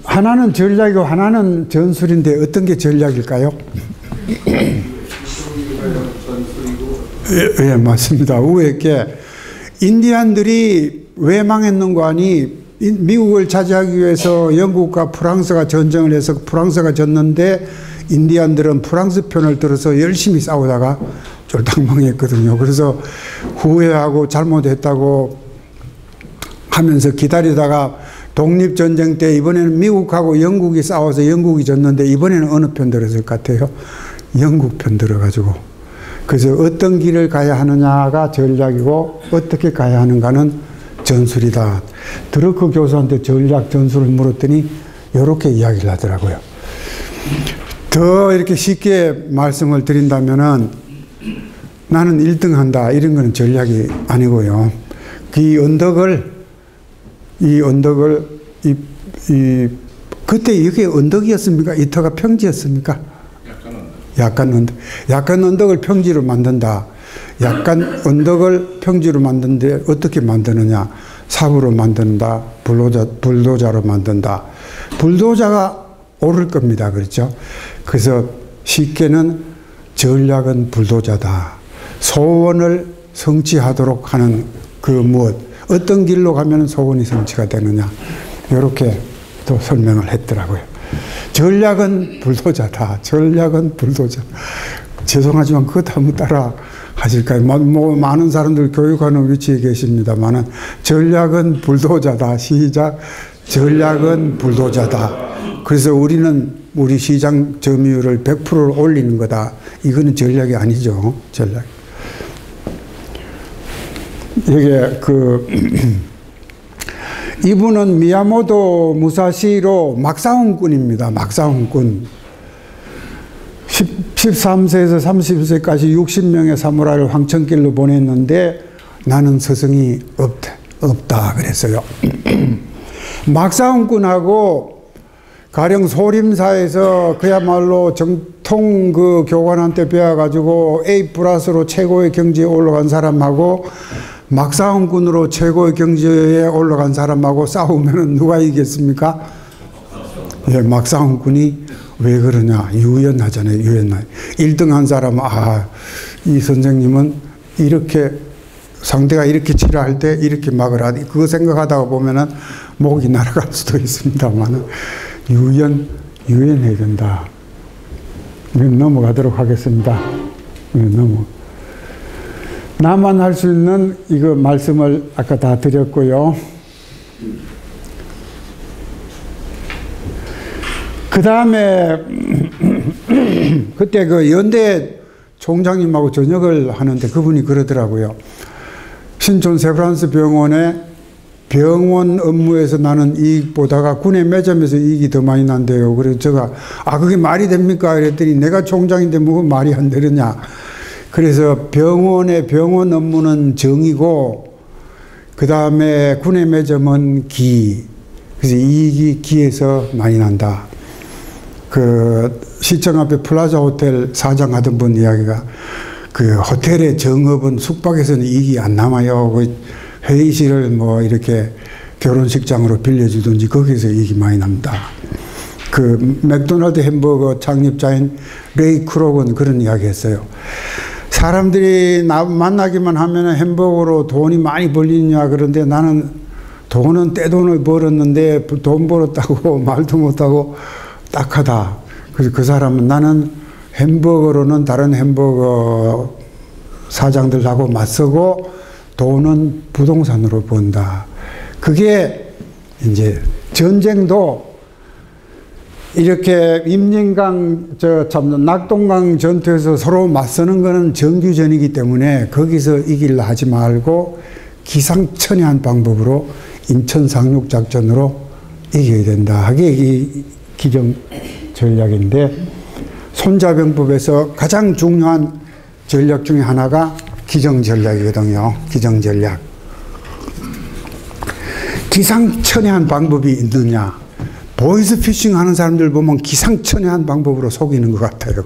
하나는 전략이고 하나는 전술인데 어떤 게 전략일까요? 예, 맞습니다. 위에 게 인디안들이 왜 망했는가 하니 미국을 차지하기 위해서 영국과 프랑스가 전쟁을 해서 프랑스가 졌는데 인디안들은 프랑스 편을 들어서 열심히 싸우다가 쫄딱 망했거든요. 그래서 후회하고 잘못했다고 하면서 기다리다가 독립전쟁 때 이번에는 미국하고 영국이 싸워서 영국이 졌는데 이번에는 어느 편 들었을 것 같아요? 영국 편 들어가지고. 그래서 어떤 길을 가야 하느냐가 전략이고 어떻게 가야 하는가는 전술이다. 드러크 교수한테 전략 전술을 물었더니 이렇게 이야기를 하더라고요. 더 이렇게 쉽게 말씀을 드린다면은 나는 1등 한다. 이런 거는 전략이 아니고요. 그때 이게 언덕이었습니까? 이 터가 평지였습니까? 약간 언덕을 평지로 만든다. 약간 언덕을 평지로 만드는데 어떻게 만드느냐? 삽으로 만든다. 불도자로 만든다. 불도자가 오를 겁니다. 그렇죠? 그래서 쉽게는 전략은 불도자다. 소원을 성취하도록 하는 그 무엇, 어떤 길로 가면 소원이 성취가 되느냐, 이렇게 또 설명을 했더라고요. 전략은 불도자다. 전략은 불도자. 죄송하지만 그것 한번 따라 하실까요? 많은 사람들 교육하는 위치에 계십니다만은 전략은 불도자다. 시작. 전략은 불도자다. 그래서 우리는 우리 시장 점유율을 100%를 올리는 거다. 이거는 전략이 아니죠. 전략. 이게 이분은 미야모토 무사시로 막사훈꾼입니다. 막사훈꾼. 13세에서 30세까지 60명의 사무라이를 황천길로 보냈는데 나는 스승이 없다 그랬어요. 막사훈꾼하고 가령 소림사에서 그야말로 정통 그 교관한테 배워가지고 A+로 최고의 경지에 올라간 사람하고 막사훈꾼으로 최고의 경지에 올라간 사람하고 싸우면 누가 이기겠습니까? 예, 막사훈꾼이 왜 그러냐? 유연하잖아요. 유연하. 1등 한 사람은 이 선생님은 이렇게 상대가 이렇게 치라 할 때 이렇게 막을 하지. 그거 생각하다가 보면은 목이 날아갈 수도 있습니다만은 유연해야 된다. 넘어가도록 하겠습니다. 나만 할 수 있는 이거 말씀을 아까 다 드렸고요. 그 다음에 그때 그 연대 총장님하고 저녁을 하는데 그분이 그러더라고요. 신촌 세브란스 병원에 병원 업무에서 나는 이익 보다가 군의 매점에서 이익이 더 많이 난대요. 그래서 제가 그게 말이 됩니까? 그랬더니 내가 총장인데 뭐 말이 안 되느냐. 그래서 병원 업무는 정이고 그 다음에 군의 매점은 기. 그래서 이익이 기에서 많이 난다. 그 시청 앞에 플라자 호텔 사장 하던 분 이야기가 그 호텔의 정업은 숙박에서는 이익이 안 남아요. 그 회의실을 뭐 이렇게 결혼식장으로 빌려주든지 거기서 이익이 많이 납니다. 그 맥도날드 햄버거 창립자인 레이 크록은 그런 이야기 했어요. 사람들이 만나기만 하면 햄버거로 돈이 많이 벌리냐. 그런데 나는 돈은 떼돈을 벌었는데 돈 벌었다고 말도 못하고 딱하다. 그래서 그 사람은 나는 햄버거로는 다른 햄버거 사장들하고 맞서고 돈은 부동산으로 번다. 그게 이제 전쟁도 이렇게 임진강, 낙동강 전투에서 서로 맞서는 거는 정규전이기 때문에 거기서 이길라 하지 말고 기상천외한 방법으로 인천 상륙작전으로 이겨야 된다. 하게 이 기정 전략인데 손자병법에서 가장 중요한 전략 중에 하나가 기정 전략이거든요. 기정 전략. 기상천외한 방법이 있느냐. 보이스피싱 하는 사람들 보면 기상천외한 방법으로 속이는 것 같아요.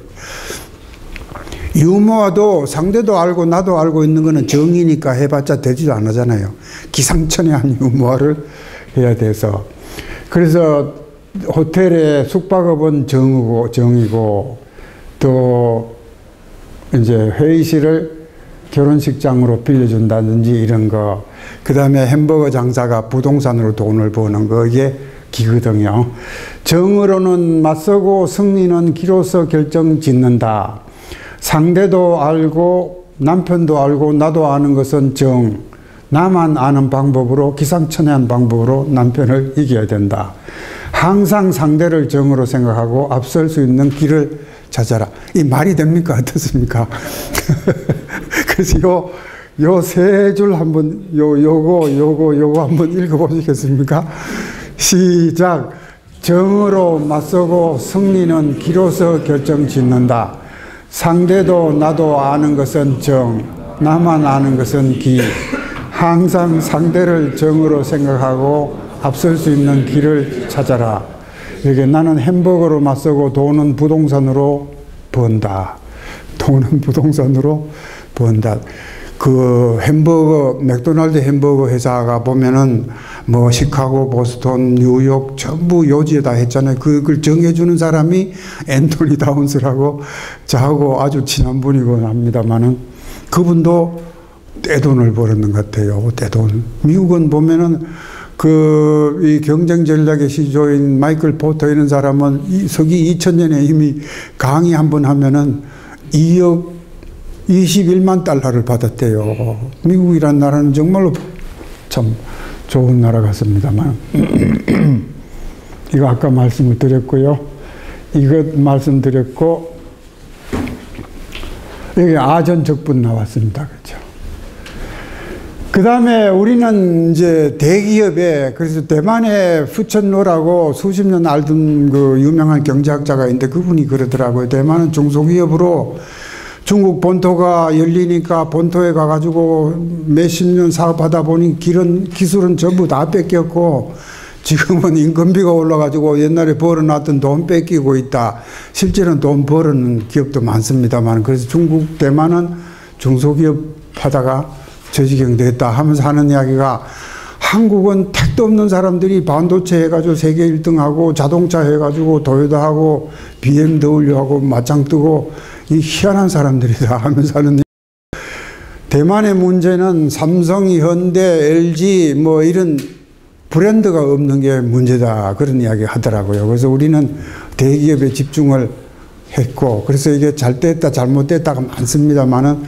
유머도 상대도 알고 나도 알고 있는 거는 정이니까 해봤자 되지도 않잖아요. 기상천외한 유머를 해야 돼서. 그래서 호텔의 숙박업은 정이고 또 이제 회의실을 결혼식장으로 빌려준다든지 이런 거. 그 다음에 햄버거 장사가 부동산으로 돈을 버는 거. 이게 기거든요. 정으로는 맞서고 승리는 기로서 결정 짓는다. 상대도 알고 남편도 알고 나도 아는 것은 정. 나만 아는 방법으로 기상천외한 방법으로 남편을 이겨야 된다. 항상 상대를 정으로 생각하고 앞설 수 있는 길을 찾아라. 이 말이 됩니까? 어떻습니까? 그래서 요 세 줄 요거 한번 읽어보시겠습니까? 시작. 정으로 맞서고 승리는 기로서 결정짓는다. 상대도 나도 아는 것은 정, 나만 아는 것은 기. 항상 상대를 정으로 생각하고 앞설 수 있는 길을 찾아라. 이렇게 나는 햄버거로 맞서고 돈은 부동산으로 번다. 돈은 부동산으로 번다. 그 햄버거, 맥도날드 햄버거 회사가 보면은 뭐 시카고, 보스턴, 뉴욕 전부 요지에다 했잖아요. 그걸 정해주는 사람이 앤토니 다운스라고 저하고 아주 친한 분이고 합니다만은 그분도 떼돈을 벌었는 것 같아요. 떼돈. 미국은 보면은 이 경쟁 전략의 시조인 마이클 포터 이런 사람은 서기 2000년에 이미 강의 한 번 하면은 2억 21만 달러를 받았대요. 미국이란 나라는 정말로 참 좋은 나라 같습니다만 이거 아까 말씀을 드렸고요. 이것 말씀드렸고 여기 아전적분 나왔습니다. 그렇죠? 그 다음에 우리는 이제 대기업에, 그래서 대만의 푸천로라고 수십 년 알던 그 유명한 경제학자가 있는데 그분이 그러더라고요. 대만은 중소기업으로 중국 본토가 열리니까 본토에 가가지고 몇십 년 사업하다 보니 기술은 전부 다 뺏겼고 지금은 인건비가 올라가지고 옛날에 벌어놨던 돈 뺏기고 있다. 실제로는 돈 벌어는 기업도 많습니다만, 그래서 중국, 대만은 중소기업 하다가 저지경 됐다 하면서 하는 이야기가, 한국은 택도 없는 사람들이 반도체 해가지고 세계 1등하고 자동차 해가지고 도요타하고 BMW하고 맞짱 뜨고 이 희한한 사람들이다 하면서 하는. 대만의 문제는 삼성, 현대, LG 뭐 이런 브랜드가 없는 게 문제다, 그런 이야기 하더라고요. 그래서 우리는 대기업에 집중을 했고, 그래서 이게 잘 됐다 잘못됐다가 많습니다만은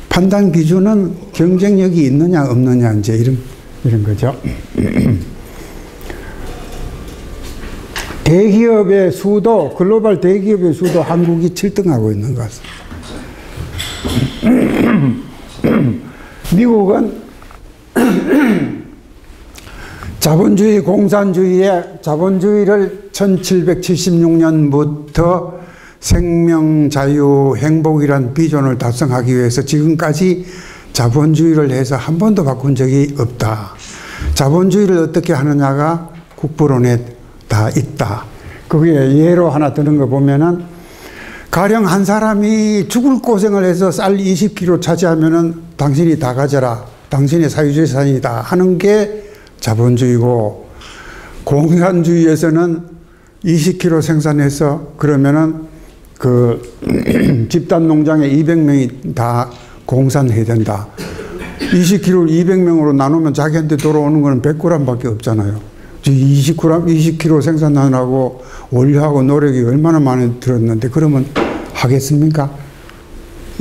판단 기준은 경쟁력이 있느냐 없느냐 이제 이런 거죠. 대기업의 수도, 글로벌 대기업의 수도 한국이 7등하고 있는 것 같습니다. 미국은 자본주의, 자본주의를 1776년부터 생명, 자유, 행복이란 비전을 달성하기 위해서 지금까지 자본주의를 해서 한 번도 바꾼 적이 없다. 자본주의를 어떻게 하느냐가 국부론에 다 있다. 그게 예로 하나 드는 거 보면은, 가령 한 사람이 죽을 고생을 해서 쌀 20kg 차지하면은 당신이 다 가져라, 당신의 사유재산이다 하는 게 자본주의고, 공산주의에서는 20kg 생산해서 그러면은 그 집단 농장에 200명이 다 공산해야 된다. 20kg를 200명으로 나누면 자기한테 돌아오는 거는 100g밖에 없잖아요. 20kg 생산하느라고 원료하고 노력이 얼마나 많이 들었는데 그러면 하겠습니까?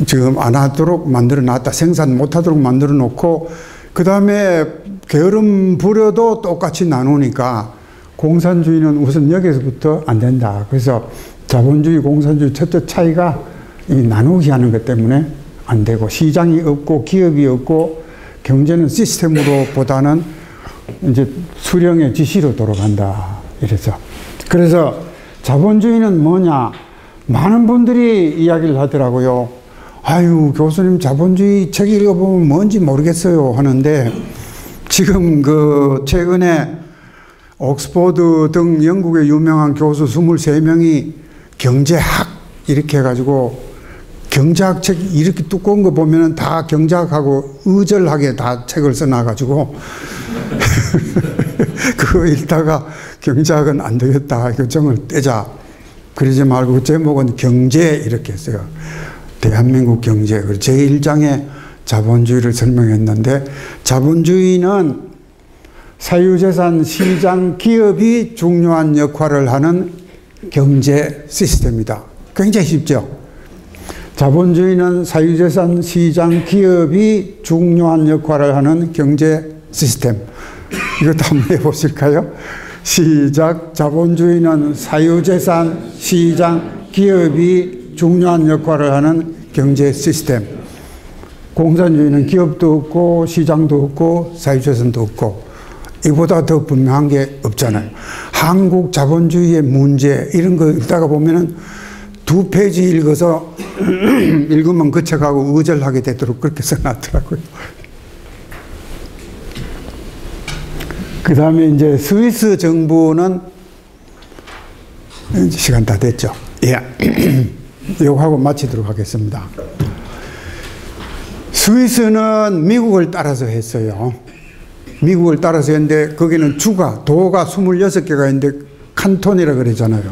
지금 안 하도록 만들어 놨다. 생산 못 하도록 만들어 놓고 그 다음에 게으름 부려도 똑같이 나누니까 공산주의는 우선 여기서부터 안 된다. 그래서 자본주의, 공산주의 첫째 차이가 이 나누기 하는 것 때문에 안 되고, 시장이 없고 기업이 없고 경제는 시스템으로 보다는 이제 수령의 지시로 돌아간다. 이래서. 그래서 자본주의는 뭐냐? 많은 분들이 이야기를 하더라고요. 아유, 교수님 자본주의 책 읽어보면 뭔지 모르겠어요 하는데, 지금 그 최근에 옥스퍼드 등 영국의 유명한 교수 23명이 경제학 이렇게 해가지고, 경제학 책 이렇게 두꺼운 거 보면은 다 경제학하고 의절하게 다 책을 써놔가지고 그거 읽다가 경제학은 안 되겠다, 이거 정을 떼자. 그러지 말고 제목은 경제 이렇게 했어요. 대한민국 경제. 제1장에 자본주의를 설명했는데, 자본주의는 사유재산, 시장, 기업이 중요한 역할을 하는 경제 시스템이다. 굉장히 쉽죠? 자본주의는 사유재산, 시장, 기업이 중요한 역할을 하는 경제 시스템. 이것도 한번 해보실까요? 시작. 자본주의는 사유재산, 시장, 기업이 중요한 역할을 하는 경제 시스템. 공산주의는 기업도 없고 시장도 없고 사유재산도 없고 이보다 더 분명한 게 없잖아요. 한국 자본주의의 문제 이런 거 읽다가 보면은 2페이지 읽어서 읽으면 그쳐가고 의절하게 되도록 그렇게 써놨더라고요. 그 다음에 이제 스위스 정부는 시간 다 됐죠. 예. 이거 하고 마치도록 하겠습니다. 스위스는 미국을 따라서 했어요. 미국을 따라서 했는데 거기는 도가 26개가 있는데 칸톤이라 그러잖아요.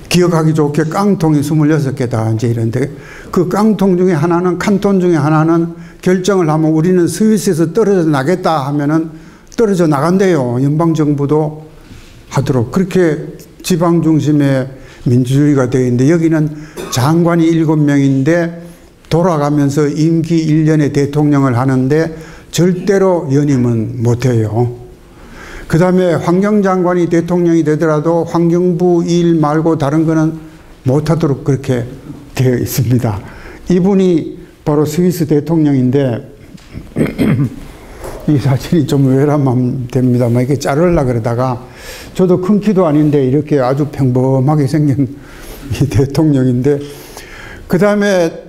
기억하기 좋게 깡통이 26개다 이제 이런데 그 깡통 중에 하나는 칸톤 중에 하나는 결정을 하면 우리는 스위스에서 떨어져 나겠다 하면은 떨어져 나간대요. 연방정부도 하도록. 그렇게 지방 중심의 민주주의가 되어 있는데 여기는 장관이 7명인데 돌아가면서 임기 1년의 대통령을 하는데 절대로 연임은 못해요. 그 다음에 환경장관이 대통령이 되더라도 환경부 일 말고 다른 거는 못하도록 그렇게 되어 있습니다. 이분이 바로 스위스 대통령인데 이 사진이 좀 외람하면 됩니다만 이렇게 자르려고 그러다가 저도 큰 키도 아닌데 이렇게 아주 평범하게 생긴 이 대통령인데 그 다음에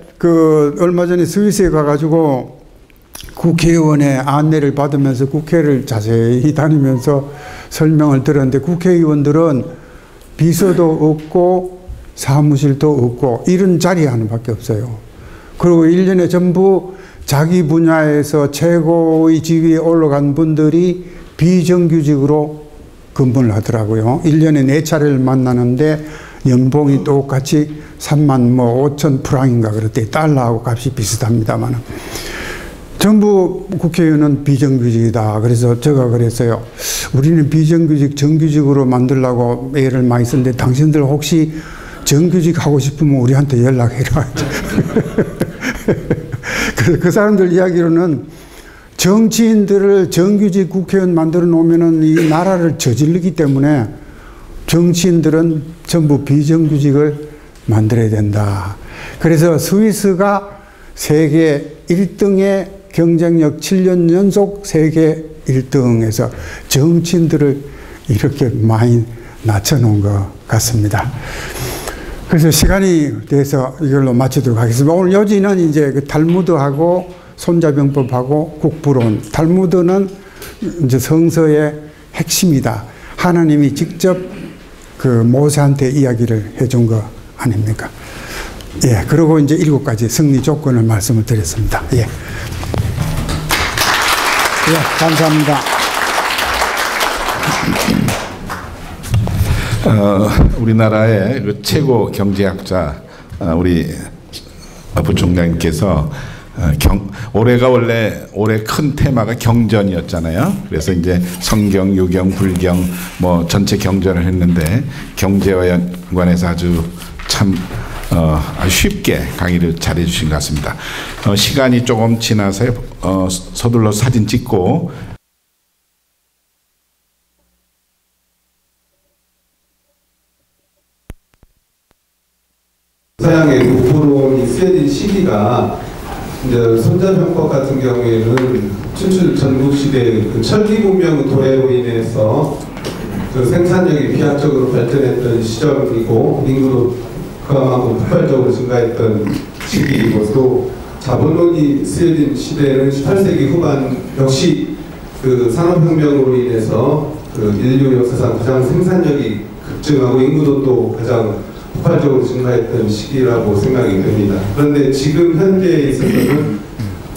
얼마 전에 스위스에 가가지고 국회의원의 안내를 받으면서 국회를 자세히 다니면서 설명을 들었는데 국회의원들은 비서도 없고 사무실도 없고 이런 자리 하나밖에 없어요. 그리고 1년에 전부 자기 분야에서 최고의 지위에 올라간 분들이 비정규직으로 근무를 하더라고요. 1년에 4차례를 만나는데 연봉이 똑같이 3만 5천 프랑인가 그랬대. 달러하고 값이 비슷합니다만 전부 국회의원은 비정규직이다. 그래서 제가 그랬어요. 우리는 비정규직 정규직으로 만들려고 애를 많이 쓰는데 당신들 혹시 정규직 하고 싶으면 우리한테 연락해라. 그 사람들 이야기로는 정치인들을 정규직 국회의원 만들어 놓으면은 이 나라를 저질르기 때문에 정치인들은 전부 비정규직을 만들어야 된다. 그래서 스위스가 세계 1등의 경쟁력 7년 연속 세계 1등에서 정치인들을 이렇게 많이 낮춰놓은 것 같습니다. 그래서 시간이 돼서 이걸로 마치도록 하겠습니다. 오늘 요지는 이제 그 탈무드하고 손자병법하고 국부론. 탈무드는 이제 성서의 핵심이다. 하나님이 직접 그 모세한테 이야기를 해준 거 아닙니까? 예. 그리고 이제 7가지 승리 조건을 말씀을 드렸습니다. 예. 예. 감사합니다. 우리나라의 그 최고 경제학자 우리 부총장님께서 올해가 원래 올해 큰 테마가 경전이었잖아요. 그래서 이제 성경, 유경, 불경 뭐 전체 경전을 했는데 경제와 연관해서 아주 참 아주 쉽게 강의를 잘해 주신 것 같습니다. 시간이 조금 지나서 서둘러 사진 찍고 서양의 국부론이 쓰여진 시기가 이제 손자병법 같은 경우에는 춘추 전국시대 그 철기 문명 도래로 인해서 그 생산력이 비약적으로 발전했던 시점이고 인구도 그만큼 폭발적으로 증가했던 시기이고 또 자본론이 쓰여진 시대는 18세기 후반 역시 그 산업혁명으로 인해서 그 인류 역사상 가장 생산력이 급증하고 인구도 또 가장 폭발적으로 증가했던 시기라고 생각이 됩니다. 그런데 지금 현재에 있어서는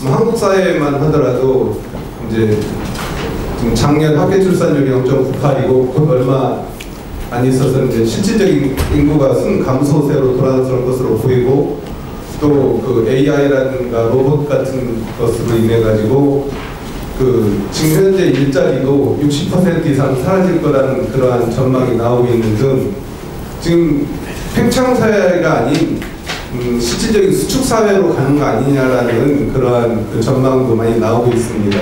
한국 사회만 하더라도 이제 지금 작년 합계 출산율이 0.98이고 그 얼마 안 있어서 이제 실질적인 인구가 순 감소세로 돌아설 것으로 보이고 또 그 AI라든가 로봇 같은 것으로 인해 가지고 그 지금 현재 일자리도 60% 이상 사라질 거라는 그러한 전망이 나오고 있는 등 지금 팽창사회가 아닌 실질적인 수축사회로 가는 거 아니냐라는 그러한 그 전망도 많이 나오고 있습니다.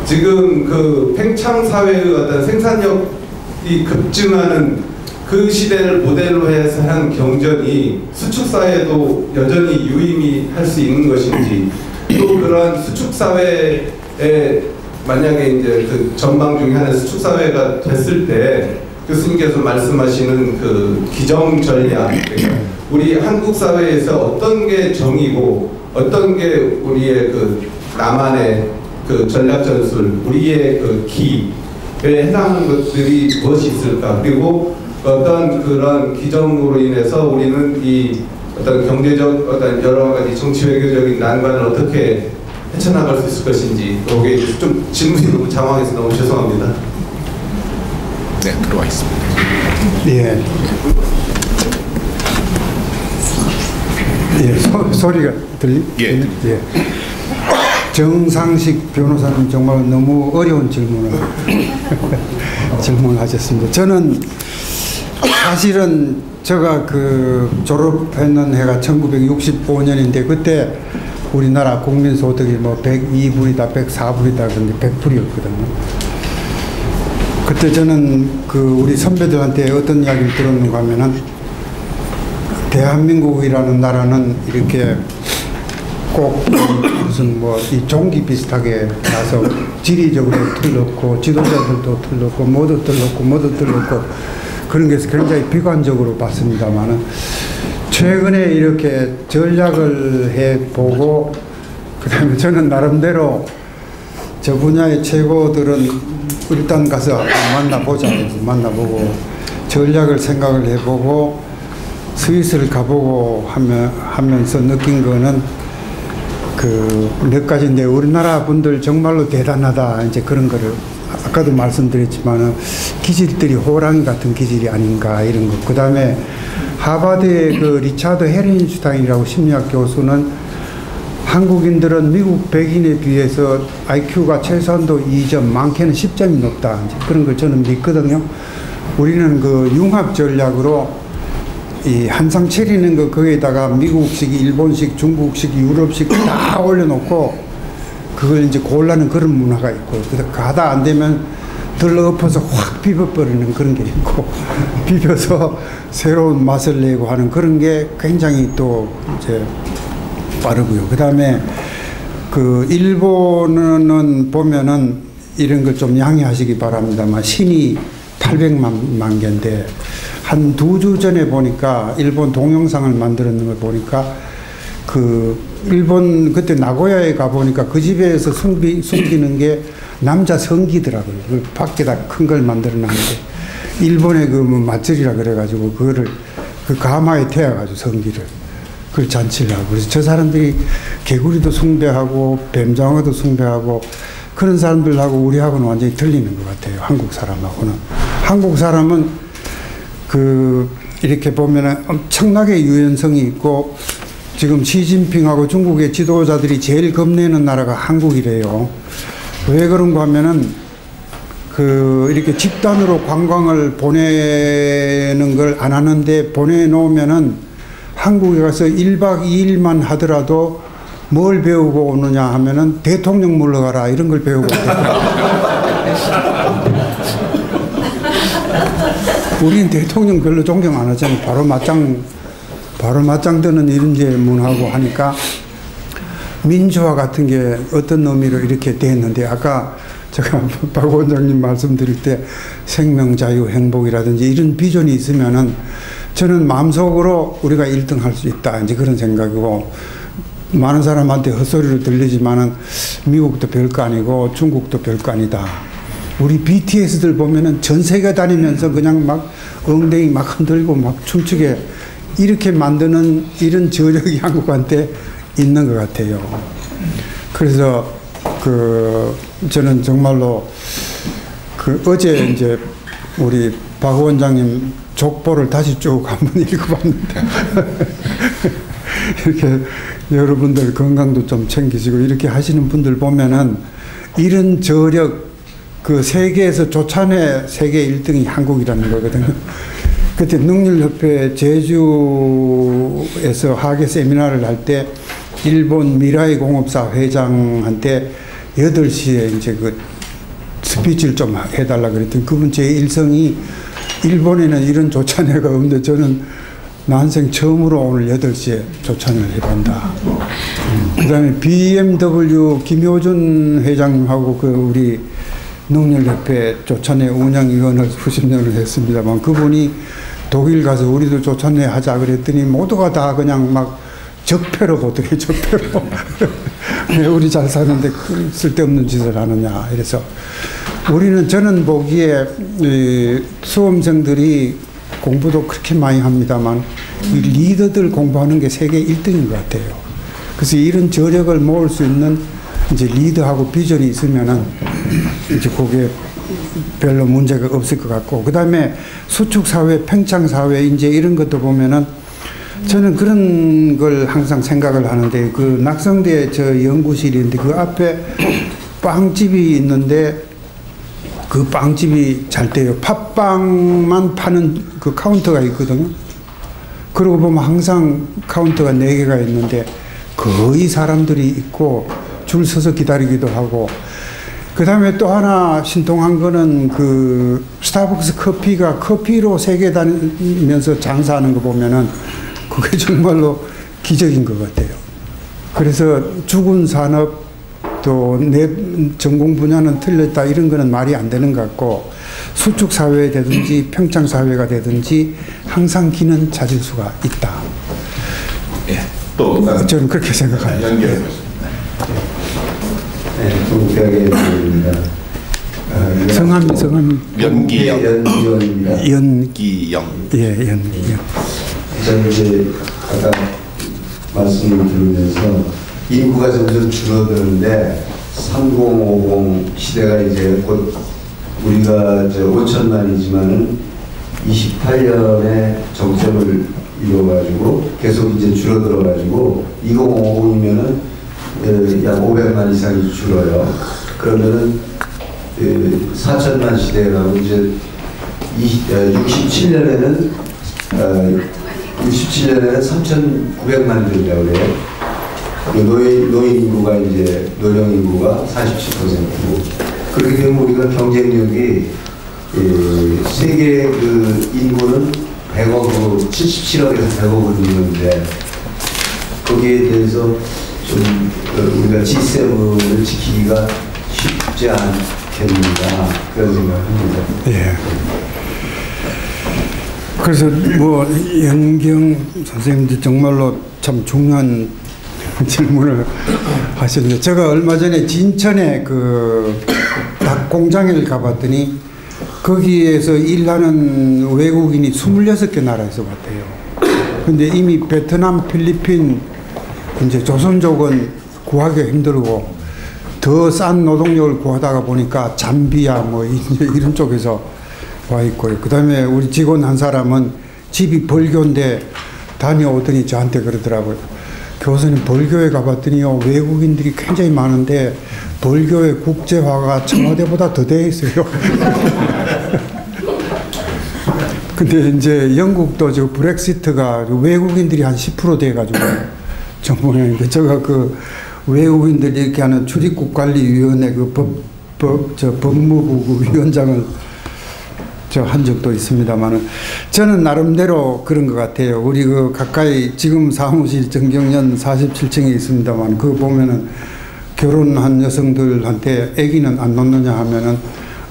지금 그 팽창사회의 어떤 생산력이 급증하는 그 시대를 모델로 해서 한 경전이 수축사회도 여전히 유의미할 수 있는 것인지 또 그러한 수축사회의 만약에 이제 그 전망 중에 하나에서 축사회가 됐을 때 교수님께서 말씀하시는 그 기정 전략, 그러니까 우리 한국 사회에서 어떤 게 정이고 어떤 게 우리의 그 나만의 그 전략 전술, 우리의 그 기에 해당하는 것들이 무엇이 있을까? 그리고 어떤 그런 기정으로 인해서 우리는 이 어떤 경제적 어떤 여러 가지 정치 외교적인 난관을 어떻게 헤쳐나갈 수 있을 것인지, 거기에 좀 질문이 너무 장황해서 너무 죄송합니다. 네, 들어와 있습니다. 예. 예, 소리가 예. 예. 정상식 변호사님 정말 너무 어려운 질문을 질문하셨습니다. 저는 사실은 제가 그 졸업했는 해가 1965년인데 그때 우리나라 국민소득이 뭐 102불이다, 104불이다 그런데 100불이었거든요. 그때 저는 그 우리 선배들한테 어떤 이야기를 들었는가 하면은 대한민국이라는 나라는 이렇게 꼭 무슨 뭐 이 종기 비슷하게 나서 지리적으로 틀렸고 지도자들도 틀렸고 모두 틀렸고 그런 게 굉장히 비관적으로 봤습니다만은 최근에 이렇게 전략을 해보고 그다음에 저는 나름대로 저 분야의 최고들은 일단 가서 만나보고 전략을 생각을 해보고 스위스를 가보고 하면서 느낀 거는 그 몇 가지인데 우리나라 분들 정말로 대단하다 이제 그런 거를 아까도 말씀드렸지만은 기질들이 호랑이 같은 기질이 아닌가 이런 것. 그 다음에 하버드의 그 리차드 헤린슈타인이라고 심리학 교수는 한국인들은 미국 백인에 비해서 IQ가 최소한도 2점, 많게는 10점이 높다. 이제 그런 걸 저는 믿거든요. 우리는 그 융합 전략으로 이 한상 차리는 거 거기에다가 미국식, 일본식, 중국식, 유럽식 다 올려놓고 그걸 이제 골라는 그런 문화가 있고 그래서 가다 안 되면 들러엎어서 확 비벼버리는 그런 게 있고 비벼서 새로운 맛을 내고 하는 그런 게 굉장히 또 이제 빠르고요. 그 다음에 그 일본은 보면은 이런 걸 좀 양해하시기 바랍니다만 신이 800만 개인데 한 2주 전에 보니까 일본 동영상을 만들었는 걸 보니까 그 일본 그때 나고야에 가보니까 그 집에서 숨기는 게 남자 성기더라고요. 그 밖에다 큰 걸 만들어놨는데 일본의 그 뭐 맛절이라 그래가지고 그거를 그 가마에 태워가지고 성기를 그걸 잔치를 하고 그래서 저 사람들이 개구리도 숭배하고 뱀장어도 숭배하고 그런 사람들하고 우리하고는 완전히 틀리는 것 같아요. 한국 사람하고는. 한국 사람은 그 이렇게 보면은 엄청나게 유연성이 있고 지금 시진핑하고 중국의 지도자들이 제일 겁내는 나라가 한국이래요. 왜 그런가 하면은 그 이렇게 집단으로 관광을 보내는 걸 안 하는데 보내놓으면은 한국에 가서 1박 2일만 하더라도 뭘 배우고 오느냐 하면은 대통령 물러가라 이런 걸 배우고 우리는 대통령 별로 존경 안 하잖아요. 바로 맞짱 뜨는 이런 질문하고 하니까 민주화 같은 게 어떤 의미로 이렇게 됐는데 아까 제가 박 원장님 말씀드릴 때 생명, 자유, 행복이라든지 이런 비전이 있으면은 저는 마음속으로 우리가 1등 할 수 있다. 이제 그런 생각이고 많은 사람한테 헛소리로 들리지만은 미국도 별거 아니고 중국도 별거 아니다. 우리 BTS들 보면은 전 세계 다니면서 그냥 막 엉덩이 막 흔들고 막 춤추게 이렇게 만드는 이런 저력이 한국한테 있는 것 같아요. 그래서 그 저는 정말로 그 어제 이제 우리 박 원장님 족보를 다시 쭉 한번 읽어봤는데 이렇게 여러분들 건강도 좀 챙기시고 이렇게 하시는 분들 보면은 이런 저력 그 세계에서 쫓아내 세계 1등이 한국이라는 거거든요. 그때 능률협회 제주에서 하계 세미나를 할 때 일본 미라이 공업사 회장한테 8시에 이제 그 스피치를 좀 해달라 그랬더니 그분 제 일성이 일본에는 이런 쫓아내가 없는데 저는 난생 처음으로 오늘 8시에 쫓아내를 해본다. 그다음에 BMW 김효준 회장님하고 그 우리 농협협회 조찬회 운영위원을 수십 년을 했습니다만 그분이 독일 가서 우리도 조찬회 하자 그랬더니 모두가 다 그냥 막 적폐로 보더니 적폐로 왜 우리 잘 사는데 쓸데없는 짓을 하느냐 이래서 저는 보기에 수험생들이 공부도 그렇게 많이 합니다만 이 리더들 공부하는 게 세계 1등인 것 같아요. 그래서 이런 저력을 모을 수 있는 이제 리더하고 비전이 있으면은 이제 그게 별로 문제가 없을 것 같고, 그 다음에 수축사회, 평창사회, 이제 이런 것도 보면은 저는 그런 걸 항상 생각을 하는데, 그 낙성대 저 연구실인데 그 앞에 빵집이 있는데 그 빵집이 잘 돼요. 팥빵만 파는 그 카운터가 있거든요. 그러고 보면 항상 카운터가 4개가 있는데 거의 사람들이 있고 줄 서서 기다리기도 하고, 그 다음에 또 하나 신통한 거는 그 스타벅스 커피가 커피로 세계 다니면서 장사하는 거 보면은 그게 정말로 기적인 것 같아요. 그래서 죽은 산업 또 내 전공 분야는 틀렸다 이런 거는 말이 안 되는 것 같고, 수축사회 되든지 평창사회가 되든지 항상 기는 찾을 수가 있다. 예, 또 저는 그렇게 생각합니다. 연결해 보겠습니다. 네, 동대학의 연구입니다. 성함이 연기영. 연기영입니다. 연기영. 예, 연기영. 저는 이제 아까 말씀을 들으면서 인구가 점점 줄어드는데 3050 시대가 이제 곧 우리가 5천만이지만은 28년에 정점을 이뤄가지고 계속 이제 줄어들어가지고 2050이면은 약 500만 이상이 줄어요. 그러면은 4천만 시대라고 이제 67년에는 3,900만 된다고 그래요. 노인 인구가 이제 노령 인구가 47%고, 그렇게 되면 우리가 경쟁력이 세계 그 인구는 100억으로 77억에서 100억으로 있는데 거기에 대해서 좀 우리가 G7을 지키기가 쉽지 않겠는가 그런 생각을 합니다. 예. 그래서 뭐 연경 선생님도 정말로 참 중요한 질문을 하시는데, 제가 얼마 전에 진천에 그 닭 공장을 가봤더니 거기에서 일하는 외국인이 26개 나라에서 왔대요. 근데 이미 베트남, 필리핀, 이제 조선족은 구하기가 힘들고 더 싼 노동력을 구하다가 보니까 잠비아 뭐 이제 이런 쪽에서 와 있고요. 그 다음에 우리 직원 한 사람은 집이 벌교인데 다녀오더니 저한테 그러더라고요. 교수님, 벌교에 가봤더니요, 외국인들이 굉장히 많은데 벌교의 국제화가 청와대보다 더 돼 있어요. 근데 이제 영국도 지금 브렉시트가 외국인들이 한 10% 돼가지고 정보냐니까 제가 그 외국인들이 이렇게 하는 출입국관리위원회 그 법무부 그 위원장을 한 적도 있습니다만은, 저는 나름대로 그런 것 같아요. 우리 그 가까이 지금 사무실 정경련 47층에 있습니다만, 그거 보면은 결혼한 여성들한테 아기는 안 놓느냐 하면은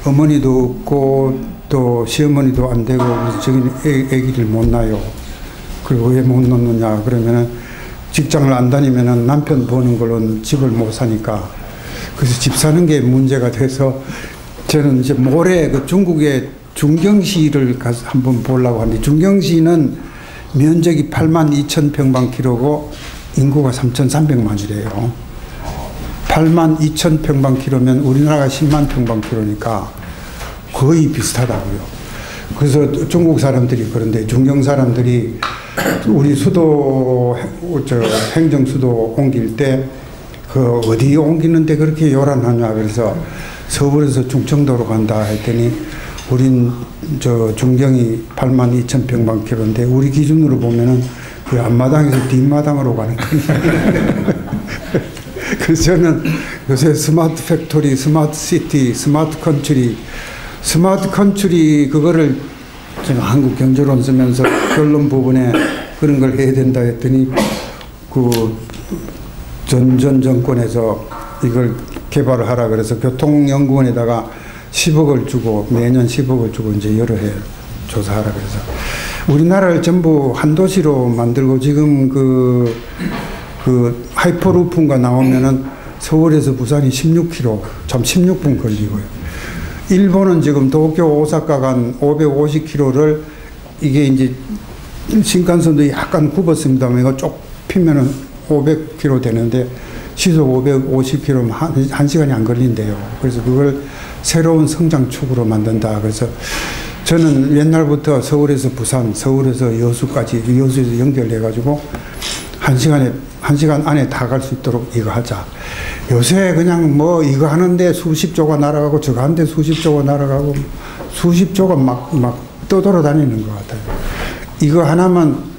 어머니도 없고 또 시어머니도 안 되고 저기는 아기를 못 낳아요. 그리고 왜 못 놓느냐 그러면은 직장을 안 다니면은 남편 버는 걸로는 집을 못 사니까. 그래서 집 사는 게 문제가 돼서 저는 이제 모레 그 중국의 중경시를 가서 한번 보려고 하는데, 중경시는 면적이 82,000평방킬로고 인구가 3,300만이래요. 82,000평방킬로면 우리나라가 10만 평방킬로니까 거의 비슷하다고요. 그래서 중국 사람들이 그런데 중경 사람들이 우리 수도 행정 수도 옮길 때 그 어디 옮기는데 그렇게 요란하냐 그래서 서울에서 충청도로 간다 했더니 우린 중경이 82,000평방킬로인데 우리 기준으로 보면은 그 앞마당에서 뒷마당으로 가는 거예요. 그래서 저는 요새 스마트 팩토리, 스마트 시티, 스마트 컨트리 그거를 제가 한국 경제론 쓰면서 결론 부분에 그런 걸 해야 된다 했더니 그 전 정권에서 이걸 개발을 하라 그래서 교통연구원에다가 10억을 주고 매년 10억을 주고 이제 여러 해 조사하라 그래서 우리나라를 전부 한 도시로 만들고 지금 그 하이퍼루프가 나오면은 서울에서 부산이 16km, 참 16분 걸리고요. 일본은 지금 도쿄 오사카 간 550km를 이게 이제 신칸선도 약간 굽었습니다만 이거 쭉 피면은 500km 되는데 시속 550km면 한 시간이 안 걸린대요. 그래서 그걸 새로운 성장축으로 만든다. 그래서 저는 옛날부터 서울에서 부산, 서울에서 여수까지, 여수에서 연결해가지고 한 시간 안에 다 갈 수 있도록 이거 하자. 요새 그냥 뭐 이거 하는데 수십조가 날아가고 저거 하는데 수십조가 날아가고 수십조가 막 떠돌아다니는 것 같아요. 이거 하나만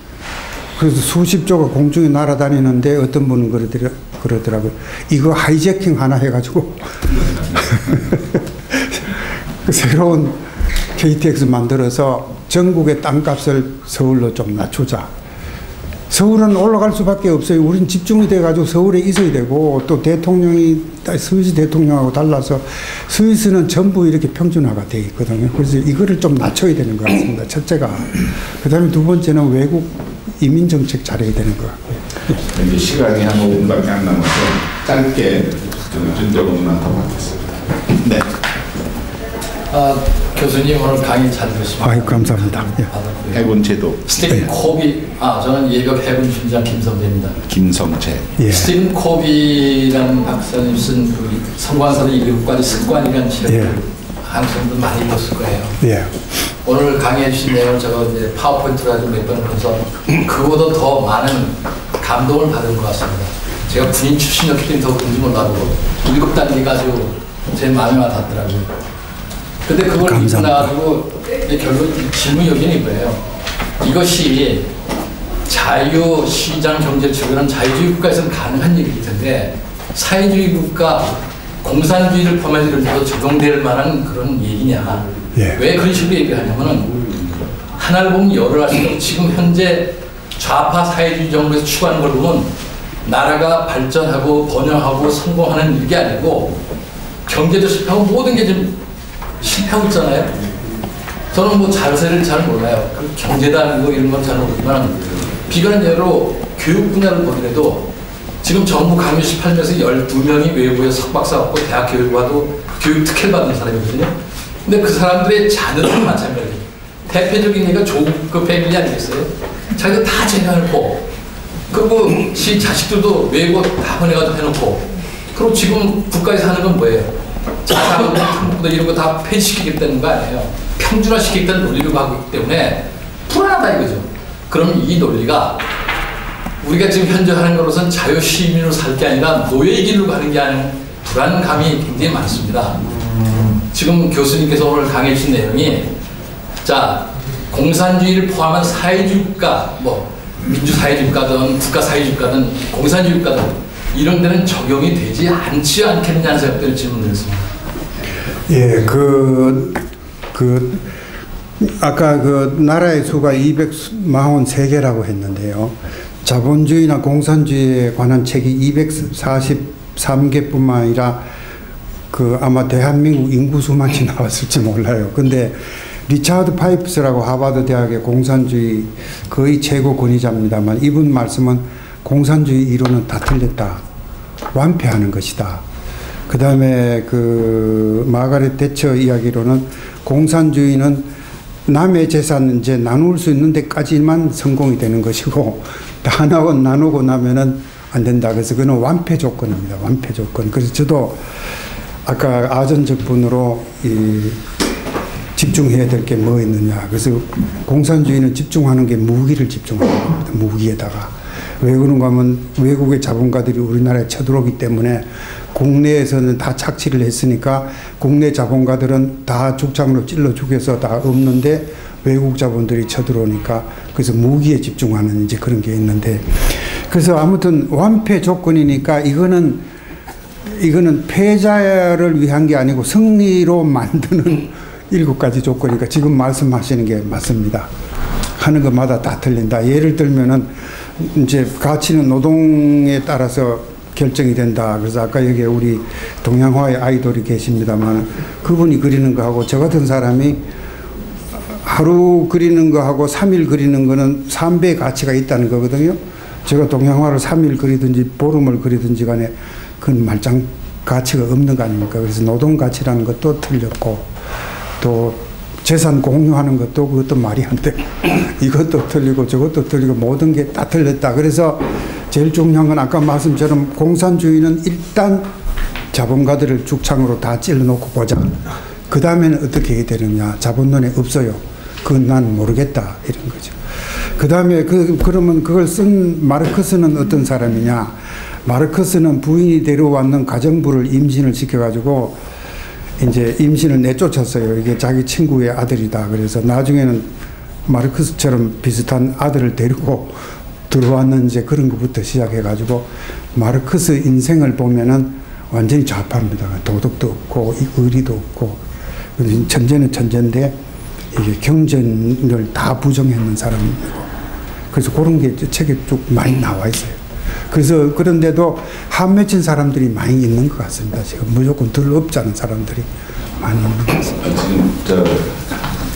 그래서 수십조가 공중에 날아다니는데 어떤 분은 그러더라고요. 이거 하이제킹 하나 해가지고 새로운 KTX 만들어서 전국의 땅값을 서울로 좀 낮추자. 서울은 올라갈 수밖에 없어요. 우린 집중이 돼가지고 서울에 있어야 되고 또 대통령이 스위스 대통령하고 달라서 스위스는 전부 이렇게 평준화가 돼 있거든요. 그래서 이거를 좀 낮춰야 되는 것 같습니다. 첫째가. 그 다음에 두 번째는 외국 이민 정책 잘해야 되는 것 같고요. 이제 시간이 한 5분밖에 안 남아서 짧게 준정훈만 더 받겠습니다. 네. 교수님 오늘 강의 잘 들으시면 아유, 감사합니다. 예. 해군 제도. 스티븐 코비, 저는 예벽 해군 준장 김성재입니다. 김성재. 예. 스티븐 코비라는 박사님 쓴 그 성관사의 7가지 습관이라는 책을 예. 한국 사람들 많이 읽었을 거예요. 예. 오늘 강의해 주신 내용을 제가 이제 파워포인트로 가지고 몇 번 보면서 그보다 더 많은 감동을 받은 것 같습니다. 제가 군인 출신이었기 때문에 더 그런지 몰라도 7단계가 아주 제 마음에 와닿더라고요. 근데 그걸 읽고 나가지고 결국 질문이 여기는 이거예요. 이것이 자유시장 경제체계는 자유주의 국가에서는 가능한 얘기일 텐데 사회주의 국가, 공산주의를 포함해서 이런 데도 적용될 만한 그런 얘기냐. 예. 왜 그런 식으로 얘기하냐면은 하나를 보면 열을 할수록 지금 현재 좌파 사회주의 정부에서 추구하는 걸 보면 나라가 발전하고 번영하고 성공하는 일이 아니고 경제도 실패하고 모든 게 좀 실패하고 있잖아요. 저는 뭐 자세를 잘 몰라요. 그 경제다 뭐 이런 건 잘 모르지만 비관한 예로 교육 분야를 보더라도 지금 정부 강요 18명에서 12명이 외부에 석박사 받고 대학 교육과도 교육 특혜를 받는 사람이거든요. 근데 그 사람들의 자녀들은 마찬가지예요. 대표적인 얘기가 조국 패밀리 아니겠어요? 자기가 다 재량해놓고 그리고 시 자식들도 외고 다 보내가지고 해놓고 그리고 지금 국가에서 하는 건 뭐예요? 자사고 이런 거 다 폐지시키겠다는 거 아니에요. 평준화시키겠다는 논리를 하고 있기 때문에 불안하다 이거죠. 그럼 이 논리가 우리가 지금 현재 하는 것으로는 자유시민으로 살 게 아니라 노예의 길로 가는 게 아닌 불안감이 굉장히 많습니다. 지금 교수님께서 오늘 강의해 주신 내용이 자 공산주의를 포함한 사회주의 국가 뭐 민주사회주의 국가든 국가사회주의 국가든 공산주의 국가든 이런 데는 적용이 되지 않겠느냐는 생각들을 질문드렸습니다. 예, 아까 그 나라의 수가 243개라고 했는데요. 자본주의나 공산주의에 관한 책이 243개뿐만 아니라 그 아마 대한민국 인구수만치 나왔을지 몰라요. 근데 리차드 파이프스라고 하버드 대학의 공산주의 거의 최고 권위자입니다만 이분 말씀은 공산주의 이론은 다 틀렸다. 완패하는 것이다. 그 다음에 그 마가렛 대처 이야기로는 공산주의는 남의 재산 이제 나눌 수 있는 데까지만 성공이 되는 것이고 나누고 나면은 안 된다. 그래서 그는 완패 조건입니다. 완패 조건. 그래서 저도 아까 아전적 분으로 집중해야 될 게 뭐 있느냐. 그래서 공산주의는 집중하는 게 무기를 집중하는 겁니다. 무기에다가. 왜 그런가 하면 외국의 자본가들이 우리나라에 쳐들어오기 때문에 국내에서는 다 착취를 했으니까 국내 자본가들은 다 죽창으로 찔러 죽여서 다 없는데 외국 자본들이 쳐들어오니까 그래서 무기에 집중하는 이제 그런 게 있는데 그래서 아무튼 완패 조건이니까 이거는 패자를 위한 게 아니고 승리로 만드는 7가지 조건이니까 지금 말씀하시는 게 맞습니다. 하는 것마다 다 틀린다. 예를 들면은 이제 가치는 노동에 따라서 결정이 된다. 그래서 아까 여기 우리 동양화의 아이돌이 계십니다만 그분이 그리는 거하고 저 같은 사람이 하루 그리는 거하고 3일 그리는 거는 3배의 가치가 있다는 거거든요. 제가 동양화를 3일 그리든지 보름을 그리든지 간에 그건 말짱 가치가 없는 거 아닙니까? 그래서 노동 가치라는 것도 틀렸고 또 재산 공유하는 것도 그것도 말이 안 돼. 이것도 틀리고 저것도 틀리고 모든 게 다 틀렸다. 그래서 제일 중요한 건 아까 말씀처럼 공산주의는 일단 자본가들을 죽창으로 다 찔러놓고 보자. 그 다음에는 어떻게 해야 되느냐. 자본론에 없어요. 그건 난 모르겠다. 이런 거죠. 그 다음에 그러면 그걸 쓴 마르크스는 어떤 사람이냐. 마르크스는 부인이 데려왔는 가정부를 임신을 시켜가지고 이제 임신을 내쫓았어요. 이게 자기 친구의 아들이다. 그래서 나중에는 마르크스처럼 비슷한 아들을 데리고 들어왔는지 그런 것부터 시작해가지고 마르크스 인생을 보면은 완전히 좌파입니다. 도덕도 없고 의리도 없고 천재는 천재인데 이게 경전을 다 부정했는 사람이고 그래서 그런 게 책에 쭉 많이 나와 있어요. 그래서 그런데도 한 맺힌 사람들이 많이 있는 것 같습니다. 지금 무조건 덜 없지 않은 사람들이 많이 있는 것 같습니다. 지금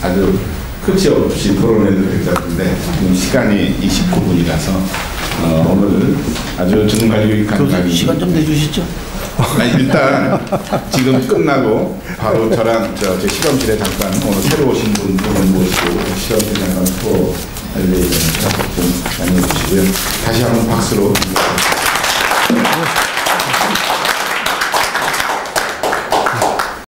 아주 끝이 없이 토론해도 될 것 같은데 지금 시간이 29분이라서 오늘 아주 정말 유익한 시간 좀 내주시죠. 아니, 일단 지금 끝나고 바로 저랑 제 실험실에 잠깐 오늘 새로 오신 분들을 모시고 실험실에 잠깐 투어 좀 나눠주시고요. 다시 한번 박수로.